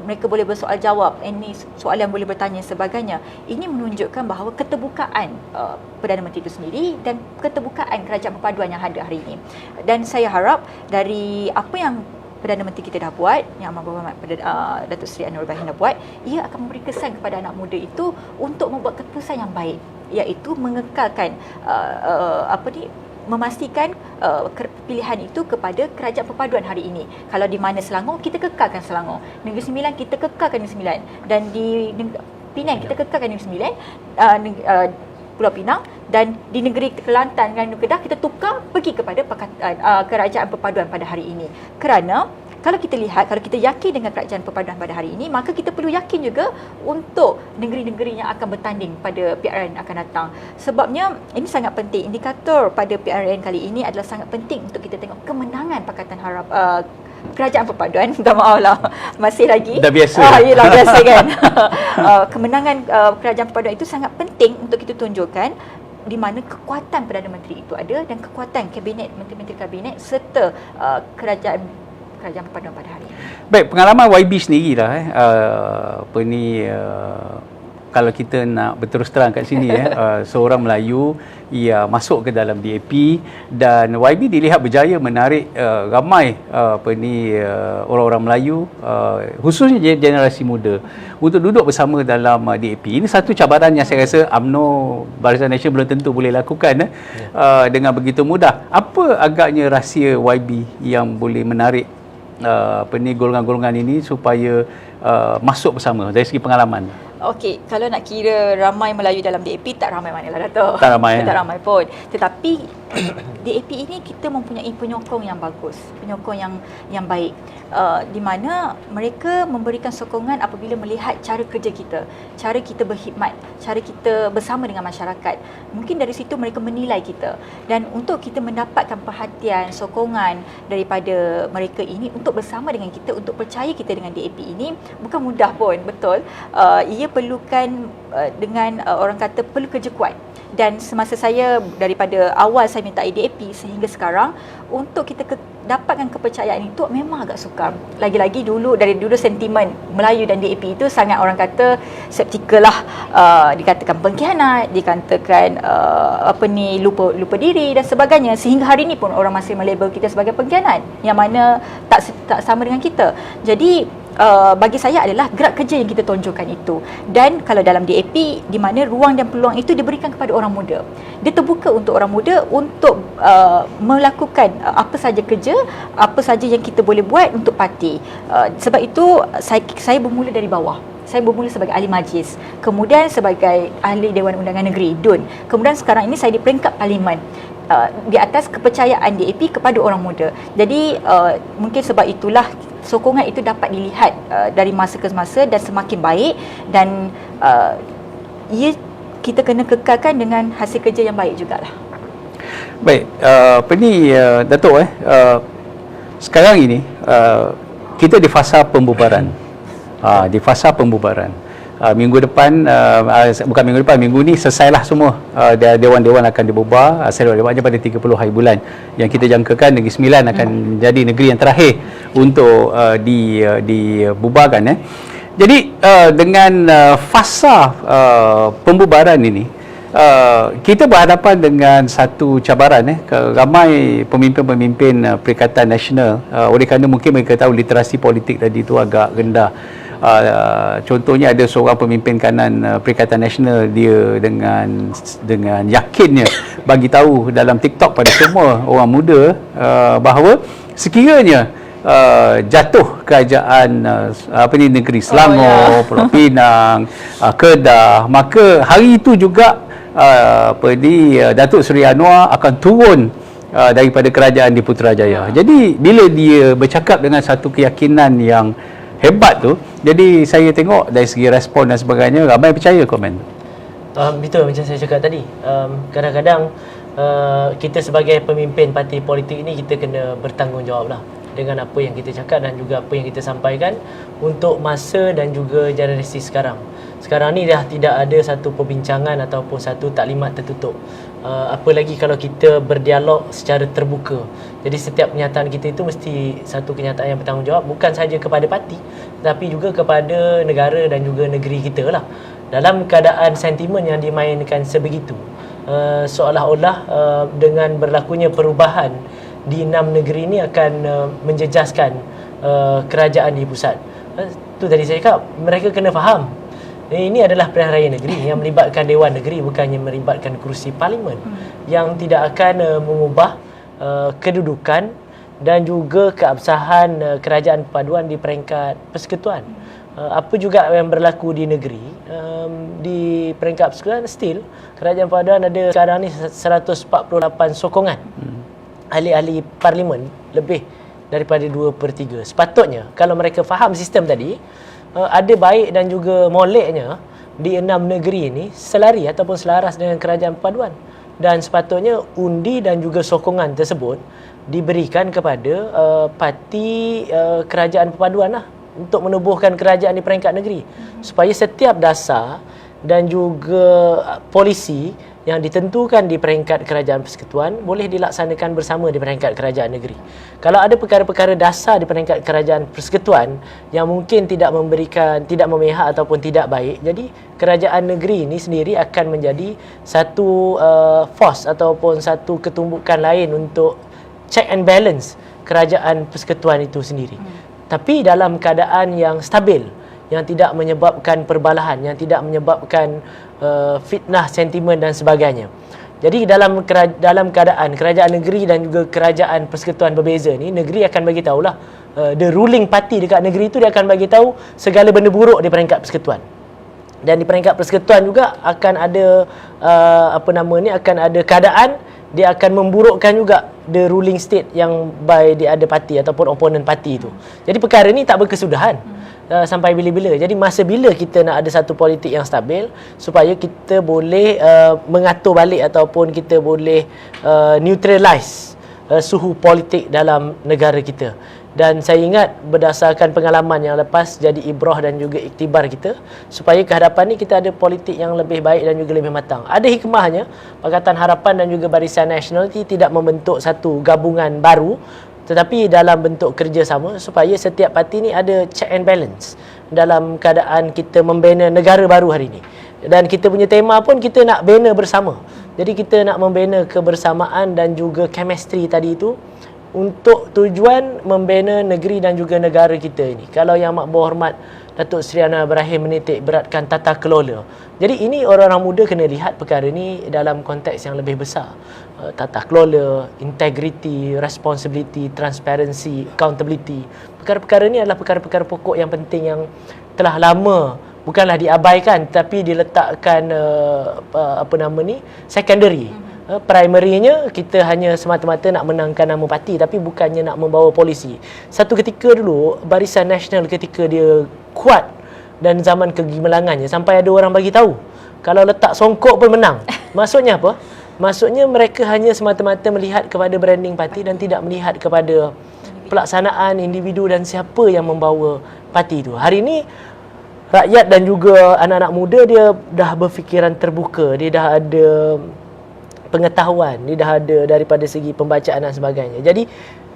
mereka boleh bersoal jawab, ini soalan boleh bertanya sebagainya. Ini menunjukkan bahawa keterbukaan Perdana Menteri itu sendiri dan keterbukaan kerajaan perpaduan yang ada hari ini. Dan saya harap dari apa yang Perdana Menteri kita dah buat, Yang Amat Berhormat Datuk Seri Anwar Ibrahim dah buat, ia akan memberi kesan kepada anak muda itu untuk membuat keputusan yang baik, iaitu mengekalkan memastikan pilihan itu kepada Kerajaan Perpaduan hari ini. Kalau di mana Selangor, kita kekalkan Selangor. Negeri Sembilan, kita kekalkan Negeri Sembilan. Dan di Penang, kita kekalkan Negeri Sembilan, Pulau Pinang, dan di negeri Kelantan dan Kedah kita tukar pergi kepada Kerajaan Perpaduan pada hari ini. Kerana kalau kita lihat, kalau kita yakin dengan Kerajaan Perpaduan pada hari ini, maka kita perlu yakin juga untuk negeri-negeri yang akan bertanding pada PRN akan datang. Sebabnya ini sangat penting. Indikator pada PRN kali ini adalah sangat penting untuk kita tengok kemenangan Pakatan Kerajaan Perpaduan, minta maaf lah, masih lagi. Dah biasa. Yelah, biasa kan. Kemenangan Kerajaan Perpaduan itu sangat penting untuk kita tunjukkan di mana kekuatan Perdana Menteri itu ada dan kekuatan kabinet, menteri-menteri kabinet serta Kerajaan Perpaduan pada hari ini. Baik, pengalaman YB sendiri lah kalau kita nak berterus terang kat sini seorang Melayu ia masuk ke dalam DAP dan YB dilihat berjaya menarik ramai orang-orang Melayu khususnya generasi muda untuk duduk bersama dalam DAP. Ini satu cabaran yang saya rasa UMNO Barisan Nasional belum tentu boleh lakukan dengan begitu mudah. Apa agaknya rahsia YB yang boleh menarik golongan-golongan ini supaya masuk bersama dari segi pengalaman? Okey, kalau nak kira ramai Melayu dalam DAP, tak ramai manalah Dato'. Tak ramai. Tak ramai pun. Tetapi DAP ini kita mempunyai penyokong yang bagus, penyokong yang baik. Di mana mereka memberikan sokongan apabila melihat cara kerja kita, cara kita berkhidmat, cara kita bersama dengan masyarakat. Mungkin dari situ mereka menilai kita. Dan untuk kita mendapatkan perhatian, sokongan daripada mereka ini untuk bersama dengan kita, untuk percaya kita dengan DAP ini, bukan mudah pun, betul. Ia perlukan dengan orang kata perlu kerja kuat. Dan semasa saya daripada awal saya minta DAP sehingga sekarang, untuk kita dapatkan kepercayaan itu memang agak sukar. Lagi-lagi dari dulu sentimen Melayu dan DAP itu sangat orang kata skeptikal lah, dikatakan pengkhianat, dikatakan lupa diri dan sebagainya, sehingga hari ini pun orang masih melabel kita sebagai pengkhianat yang mana tak sama dengan kita. Jadi bagi saya adalah gerak kerja yang kita tonjolkan itu. Dan kalau dalam DAP, di mana ruang dan peluang itu diberikan kepada orang muda, dia terbuka untuk orang muda untuk melakukan apa saja kerja, apa saja yang kita boleh buat untuk parti. Sebab itu saya bermula dari bawah. Saya bermula sebagai ahli majlis, kemudian sebagai ahli Dewan Undangan Negeri DUN, kemudian sekarang ini saya di peringkat parlimen, di atas kepercayaan DAP kepada orang muda. Jadi mungkin sebab itulah sokongan itu dapat dilihat dari masa ke masa dan semakin baik, dan kita kena kekalkan dengan hasil kerja yang baik jugalah. Baik, Datuk sekarang ini kita di fasa pembubaran. Minggu depan, bukan minggu depan, minggu ni selesailah semua. Dewan-dewan akan dibubar. Dewannya pada 30 hari bulan. Yang kita jangkakan Negeri Sembilan akan jadi negeri yang terakhir untuk dibubarkan. Jadi dengan fasa pembubaran ini, kita berhadapan dengan satu cabaran. Ramai pemimpin-pemimpin Perikatan Nasional, oleh kerana mungkin mereka tahu literasi politik tadi itu agak rendah. Contohnya ada seorang pemimpin kanan Perikatan Nasional, dia dengan yakinnya bagi tahu dalam TikTok pada semua orang muda bahawa sekiranya jatuh kerajaan negeri Selangor, Pulau Pinang, Kedah, maka hari itu juga Datuk Seri Anwar akan turun daripada kerajaan di Putrajaya. Jadi bila dia bercakap dengan satu keyakinan yang hebat tu, jadi saya tengok dari segi respon dan sebagainya, ramai percaya komen. Betul macam saya cakap tadi. Kadang-kadang kita sebagai pemimpin parti politik ni, kita kena bertanggungjawab lah dengan apa yang kita cakap dan juga apa yang kita sampaikan untuk masa dan juga generasi sekarang. Sekarang ni dah tidak ada satu perbincangan ataupun satu taklimat tertutup. Apalagi kalau kita berdialog secara terbuka. Jadi setiap kenyataan kita itu mesti satu kenyataan yang bertanggungjawab, bukan sahaja kepada parti tapi juga kepada negara dan juga negeri kita lah. Dalam keadaan sentimen yang dimainkan sebegitu, seolah-olah dengan berlakunya perubahan di 6 negeri ini akan menjejaskan kerajaan di pusat. Tu tadi saya cakap, mereka kena faham ini adalah pilihan raya negeri yang melibatkan Dewan Negeri, bukannya melibatkan kerusi parlimen yang tidak akan mengubah kedudukan dan juga keabsahan kerajaan perpaduan di peringkat persekutuan. Apa juga yang berlaku di negeri, di peringkat persekutuan, still kerajaan perpaduan ada sekarang ni 148 sokongan ahli-ahli parlimen, lebih daripada 2/3. Sepatutnya kalau mereka faham sistem tadi, ada baik dan juga moleknya di 6 negeri ini selari ataupun selaras dengan kerajaan perpaduan, dan sepatutnya undi dan juga sokongan tersebut diberikan kepada parti kerajaan perpaduan lah, untuk menubuhkan kerajaan di peringkat negeri, supaya setiap dasar dan juga polisi yang ditentukan di peringkat kerajaan persekutuan boleh dilaksanakan bersama di peringkat kerajaan negeri. Kalau ada perkara-perkara dasar di peringkat kerajaan persekutuan yang mungkin tidak memihak ataupun tidak baik, jadi kerajaan negeri ini sendiri akan menjadi satu force ataupun satu ketumbukan lain untuk check and balance kerajaan persekutuan itu sendiri. Tapi dalam keadaan yang stabil, yang tidak menyebabkan perbalahan, yang tidak menyebabkan fitnah, sentimen dan sebagainya. Jadi dalam keadaan kerajaan negeri dan juga kerajaan persekutuan berbeza ni, negeri akan bagi tahulah, the ruling party dekat negeri itu dia akan bagi tahu segala benda buruk di peringkat persekutuan. Dan di peringkat persekutuan juga akan ada akan ada keadaan dia akan memburukkan juga the ruling state yang by the other party ataupun opponent party itu. Jadi perkara ni tak berkesudahan sampai bila-bila. Jadi masa bila kita nak ada satu politik yang stabil supaya kita boleh mengatur balik ataupun kita boleh neutralize suhu politik dalam negara kita. Dan saya ingat berdasarkan pengalaman yang lepas jadi ibrah dan juga iktibar kita, supaya ke hadapan ni kita ada politik yang lebih baik dan juga lebih matang. Ada hikmahnya Pakatan Harapan dan juga Barisan Nasionaliti tidak membentuk satu gabungan baru, tetapi dalam bentuk kerjasama supaya setiap parti ni ada check and balance dalam keadaan kita membina negara baru hari ini. Dan kita punya tema pun kita nak bina bersama. Jadi kita nak membina kebersamaan dan juga chemistry tadi itu untuk tujuan membina negeri dan juga negara kita ini. Kalau Yang Amat Berhormat Datuk Seri Anwar Ibrahim menitik beratkan tata kelola. Jadi ini orang-orang muda kena lihat perkara ini dalam konteks yang lebih besar. Tata kelola, integrity, responsibility, transparency, accountability. Perkara-perkara ini adalah perkara-perkara pokok yang penting yang telah lama bukanlah diabaikan tapi diletakkan secondary. Primarinya kita hanya semata-mata nak menangkan nama parti tapi bukannya nak membawa polisi. Satu ketika dulu Barisan Nasional ketika dia kuat dan zaman kegimelangannya sampai ada orang bagi tahu kalau letak songkok pun menang. Maksudnya apa? Maksudnya mereka hanya semata-mata melihat kepada branding parti dan tidak melihat kepada pelaksanaan individu dan siapa yang membawa parti itu. Hari ini rakyat dan juga anak-anak muda dia dah berfikiran terbuka, dia dah ada pengetahuan, dia dah ada daripada segi pembacaan dan sebagainya. Jadi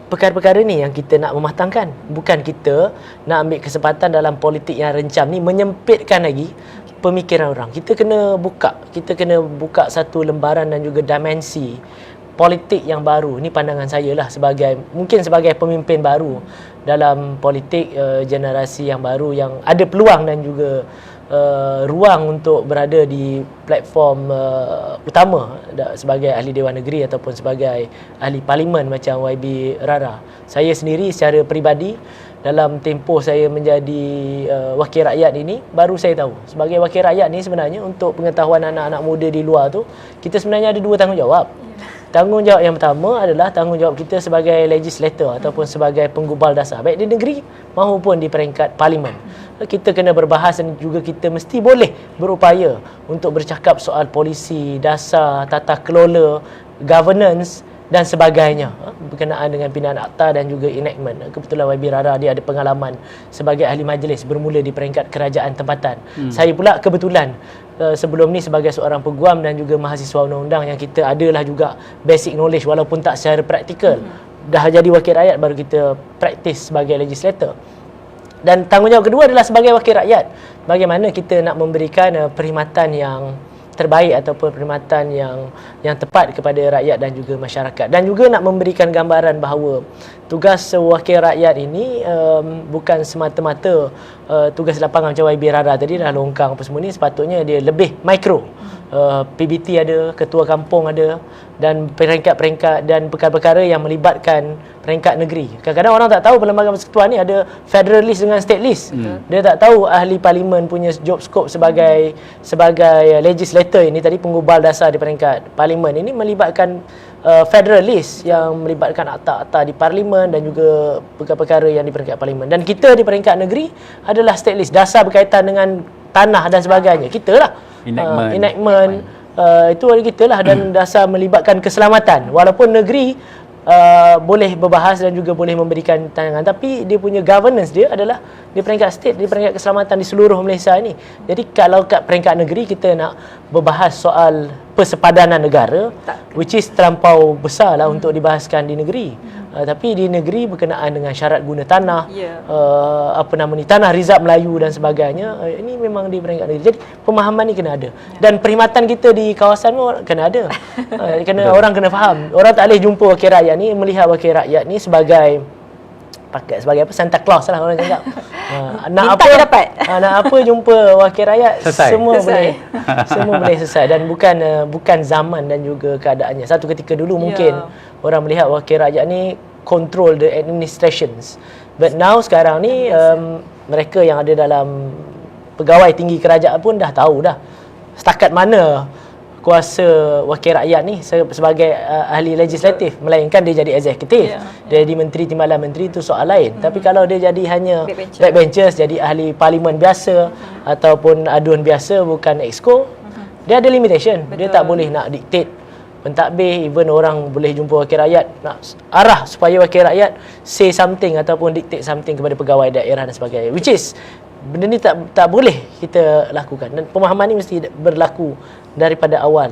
perkara-perkara ni yang kita nak mematangkan, bukan kita nak ambil kesempatan dalam politik yang rencam ni menyempitkan lagi pemikiran orang. Kita kena buka satu lembaran dan juga dimensi politik yang baru. Ini pandangan saya lah mungkin sebagai pemimpin baru dalam politik generasi yang baru yang ada peluang dan juga ruang untuk berada di platform utama sebagai ahli Dewan Negeri ataupun sebagai ahli parlimen macam YB Rara. Saya sendiri secara peribadi dalam tempoh saya menjadi wakil rakyat ini, baru saya tahu sebagai wakil rakyat ni sebenarnya untuk pengetahuan anak-anak muda di luar tu, kita sebenarnya ada dua tanggungjawab. Tanggungjawab yang pertama adalah tanggungjawab kita sebagai legislator ataupun sebagai penggubal dasar baik di negeri maupun di peringkat parlimen. Kita kena berbahas dan juga kita mesti boleh berupaya untuk bercakap soal polisi, dasar, tata kelola, governance dan sebagainya berkenaan dengan pindaan akta dan juga enactment. Kebetulan YB Rara dia ada pengalaman sebagai ahli majlis bermula di peringkat kerajaan tempatan. Saya pula kebetulan sebelum ni sebagai seorang peguam dan juga mahasiswa undang-undang yang kita adalah juga basic knowledge walaupun tak secara praktikal. Dah jadi wakil rakyat baru kita praktis sebagai legislator. Dan tanggungjawab kedua adalah sebagai wakil rakyat, bagaimana kita nak memberikan perkhidmatan yang terbaik ataupun perkhidmatan yang tepat kepada rakyat dan juga masyarakat. Dan juga nak memberikan gambaran bahawa tugas wakil rakyat ini bukan semata-mata tugas lapangan macam YB Rara tadi dah longkang apa semua ni, sepatutnya dia lebih mikro. PBT ada, ketua kampung ada, dan peringkat-peringkat dan perkara-perkara yang melibatkan peringkat negeri. Kadang-kadang orang tak tahu Perlembagaan Persekutuan ni ada federal list dengan state list. Dia tak tahu ahli parlimen punya job scope sebagai legislator ini tadi, penggubal dasar di peringkat parlimen ini melibatkan federal list yang melibatkan akta-akta di parlimen dan juga perkara-perkara yang di peringkat parlimen. Dan kita di peringkat negeri adalah state list, dasar berkaitan dengan tanah dan sebagainya. Kita lah enactment itu ada kita lah, dan dasar melibatkan keselamatan. Walaupun negeri boleh berbahas dan juga boleh memberikan tandangan, tapi dia punya governance dia adalah di peringkat state, di peringkat keselamatan di seluruh Malaysia ni. Jadi kalau kat peringkat negeri kita nak berbahas soal persepadanan negara, which is terlampau besar lah untuk dibahaskan di negeri. Tapi di negeri berkenaan dengan syarat guna tanah, tanah rizab Melayu dan sebagainya, ini memang di peringkat negeri. Jadi pemahaman ni kena ada. Dan perkhidmatan kita di kawasan pun kena ada. Orang kena faham. Orang tak boleh jumpa wakil rakyat ni, melihat wakil rakyat ni sebagai apa, Santa Claus lah orang cakap. Nak apa jumpa wakil rakyat, semua boleh selesai. Dan bukan zaman dan juga keadaannya. Satu ketika dulu mungkin orang melihat wakil rakyat ni control the administrations, but now sekarang ni mereka yang ada dalam pegawai tinggi kerajaan pun dah tahu dah setakat mana kuasa wakil rakyat ni sebagai ahli legislatif, melainkan dia jadi eksekutif. Dia jadi menteri, timbalan menteri, itu soal lain. Tapi kalau dia jadi hanya backbenchers, jadi ahli parlimen biasa ataupun aduan biasa, bukan exco, dia ada limitation. Dia tak boleh nak dictate pentadbir. Even orang boleh jumpa wakil rakyat, nak arah supaya wakil rakyat say something ataupun dictate something kepada pegawai daerah dan sebagainya, which is benda ni tak boleh kita lakukan. Dan pemahaman ni mesti berlaku daripada awal,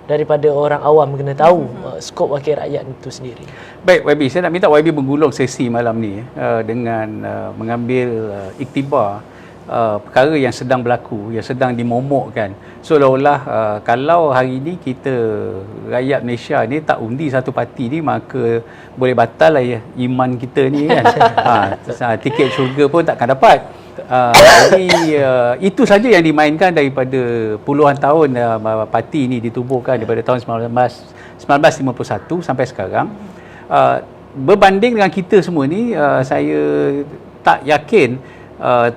daripada orang awam kena tahu skop wakil rakyat itu sendiri. Baik YB, saya nak minta YB menggulung sesi malam ni dengan mengambil iktibar perkara yang sedang berlaku, yang sedang dimomokkan. Seolah-olah kalau hari ini kita, rakyat Malaysia ni tak undi satu parti ni, maka boleh batal lah iman kita ni kan. Tiket syurga pun takkan dapat. Jadi itu saja yang dimainkan daripada puluhan tahun parti ni ditubuhkan, daripada tahun 1951 sampai sekarang. Berbanding dengan kita semua ni, saya tak yakin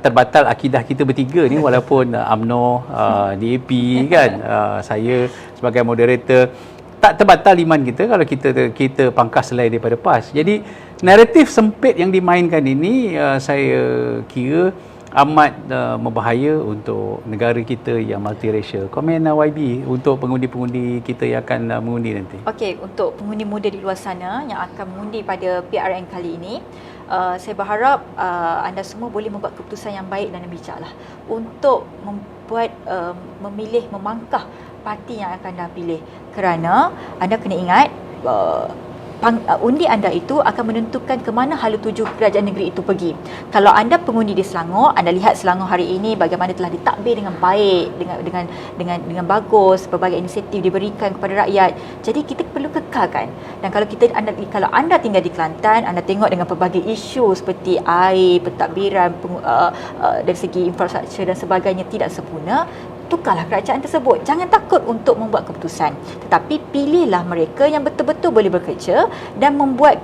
terbatal akidah kita bertiga ni, walaupun UMNO, DAP kan, saya sebagai moderator, tak terbatal iman kita kalau kita pangkas selain daripada PAS. Jadi naratif sempit yang dimainkan ini saya kira amat membahaya untuk negara kita yang multiracial. Komen YB untuk pengundi-pengundi kita yang akan mengundi nanti. Okey, untuk pengundi muda di luar sana yang akan mengundi pada PRN kali ini, saya berharap anda semua boleh membuat keputusan yang baik dan yang bijaklah untuk memilih, memangkah parti yang akan anda pilih. Kerana anda kena ingat, undi anda itu akan menentukan ke mana hala tuju kerajaan negeri itu pergi. Kalau anda pengundi di Selangor, anda lihat Selangor hari ini bagaimana telah ditadbir dengan baik, dengan bagus, berbagai inisiatif diberikan kepada rakyat. Jadi kita perlu kekalkan. Dan kalau anda tinggal di Kelantan, anda tengok dengan pelbagai isu seperti air, pentadbiran, dari segi infrastruktur dan sebagainya tidak sempurna, tukarlah kerajaan tersebut. Jangan takut untuk membuat keputusan, tetapi pilihlah mereka yang betul-betul boleh bekerja dan membuat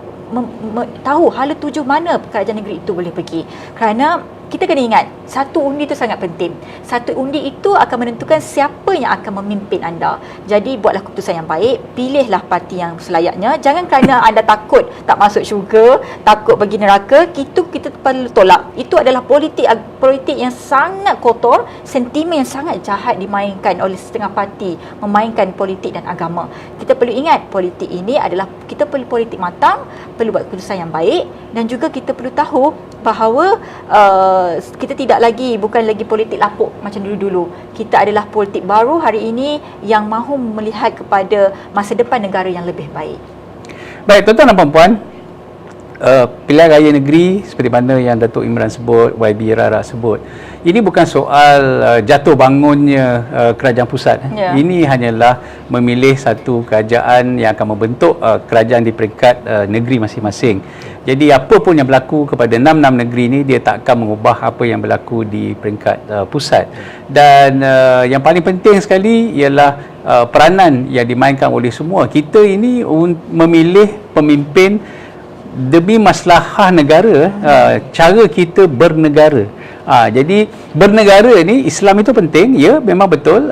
tahu hala tuju mana kerajaan negeri itu boleh pergi. Kerana kita kena ingat, satu undi itu sangat penting. Satu undi itu akan menentukan siapa yang akan memimpin anda. Jadi buatlah keputusan yang baik, pilihlah parti yang selayaknya. Jangan kerana anda takut tak masuk syurga, takut pergi neraka, itu kita perlu tolak. Itu adalah politik yang sangat kotor, sentimen yang sangat jahat dimainkan oleh setengah parti, memainkan politik dan agama. Kita perlu ingat, politik ini adalah, kita perlu politik matang, perlu buat keputusan yang baik, dan juga kita perlu tahu bahawa kita bukan lagi politik lapuk macam dulu-dulu. Kita adalah politik baru hari ini yang mahu melihat kepada masa depan negara yang lebih baik. Baik, tuan-tuan dan puan-puan, pilihan raya negeri seperti mana yang Datuk Imran sebut, YB Rara sebut, ini bukan soal jatuh bangunnya kerajaan pusat. Ini hanyalah memilih satu kerajaan yang akan membentuk kerajaan di peringkat negeri masing-masing. Jadi apa pun yang berlaku kepada 6 negeri ini, dia tak akan mengubah apa yang berlaku di peringkat pusat. Dan yang paling penting sekali ialah peranan yang dimainkan oleh semua. Kita ini memilih pemimpin demi maslahah negara, cara kita bernegara. Jadi bernegara ni, Islam itu penting, ya, memang betul.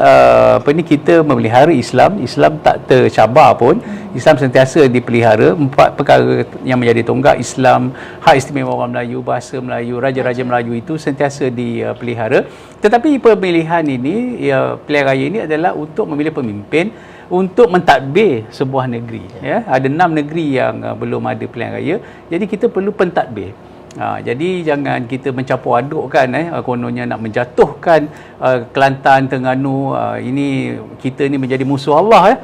Kita memelihara Islam tak tercabar pun. Islam sentiasa dipelihara. 4 perkara yang menjadi tonggak Islam, hak istimewa orang Melayu, bahasa Melayu, raja-raja Melayu itu sentiasa dipelihara. Tetapi pemilihan ini, pilihan raya ini adalah untuk memilih pemimpin untuk mentadbir sebuah negeri. Ya, ada 6 negeri yang belum ada pilihan raya. Jadi kita perlu pentadbir. Jadi jangan kita mencampur adukkan, kononnya nak menjatuhkan Kelantan, Terengganu, ini kita ni menjadi musuh Allah.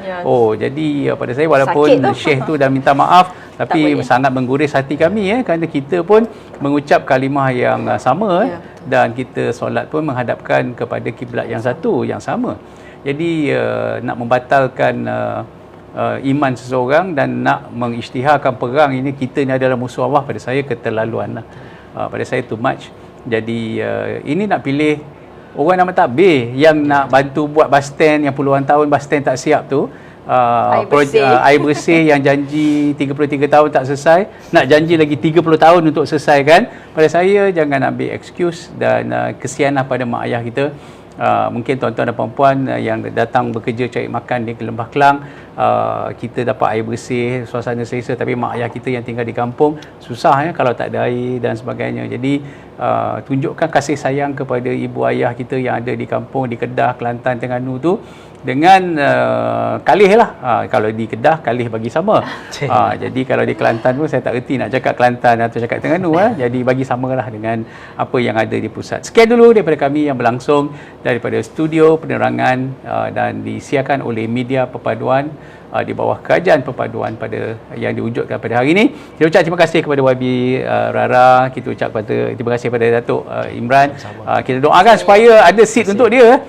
Jadi pada saya, walaupun Syekh tu dah minta maaf, tapi sangat mengguris hati kami, kerana kita pun mengucap kalimah yang sama, dan kita solat pun menghadapkan kepada kiblat yang satu, yang sama. Jadi nak membatalkan iman seseorang dan nak mengisytiharkan perang ini, kita ni adalah musuh Allah, pada saya keterlaluan lah. Pada saya too much. Jadi ini nak pilih orang nama takbir yang nak bantu buat bus stand yang puluhan tahun bus stand tak siap tu. Air bersih yang janji 33 tahun tak selesai, nak janji lagi 30 tahun untuk selesaikan. Pada saya, jangan ambil excuse dan kesianlah pada mak ayah kita. Mungkin tuan-tuan dan puan-puan yang datang bekerja cari makan di Lembah Kelang, kita dapat air bersih, suasana selesa, tapi mak ayah kita yang tinggal di kampung susah kalau tak ada air dan sebagainya. Jadi tunjukkan kasih sayang kepada ibu ayah kita yang ada di kampung, di Kedah, Kelantan, Terengganu tu, dengan kalih lah. Kalau di Kedah, kalih bagi sama. Jadi kalau di Kelantan pun saya tak erti nak cakap Kelantan atau cakap Terengganu. Jadi bagi samalah dengan apa yang ada di pusat. Sekian dulu daripada kami yang berlangsung daripada studio penerangan dan disiarkan oleh media perpaduan di bawah kerajaan perpaduan pada yang diwujudkan pada hari ini. Kita ucap terima kasih kepada YB Rara, kita ucap terima kasih kepada Datuk Imran. Kita doakan supaya ada seat untuk dia.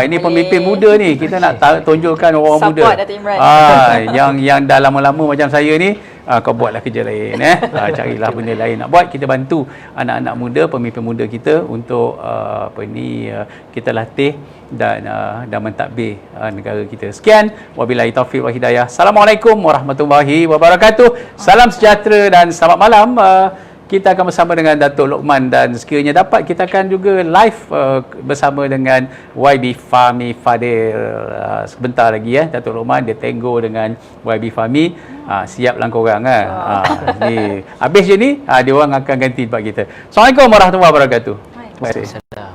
Ini pemimpin muda ni, kita nak tunjukkan orang muda. Support Datuk Imran. Yang dah lama-lama macam saya ni, kau buatlah kerja lain, carilah benda lain nak buat. Kita bantu anak-anak muda, pemimpin muda kita untuk kita latih dan mentadbir negara kita. Sekian, wabillahi taufiq wal hidayah. Assalamualaikum warahmatullahi wabarakatuh. Salam sejahtera dan selamat malam. Kita akan bersama dengan Datuk Lokman, dan sekiranya dapat kita akan juga live bersama dengan YB Fahmi Fadil sebentar lagi. Datuk Lokman dia tenggo dengan YB Fahmi. Siaplah korang ni habis je ni, dia orang akan ganti tempat kita. Assalamualaikum warahmatullahi wabarakatuh. Waalaikumsalam.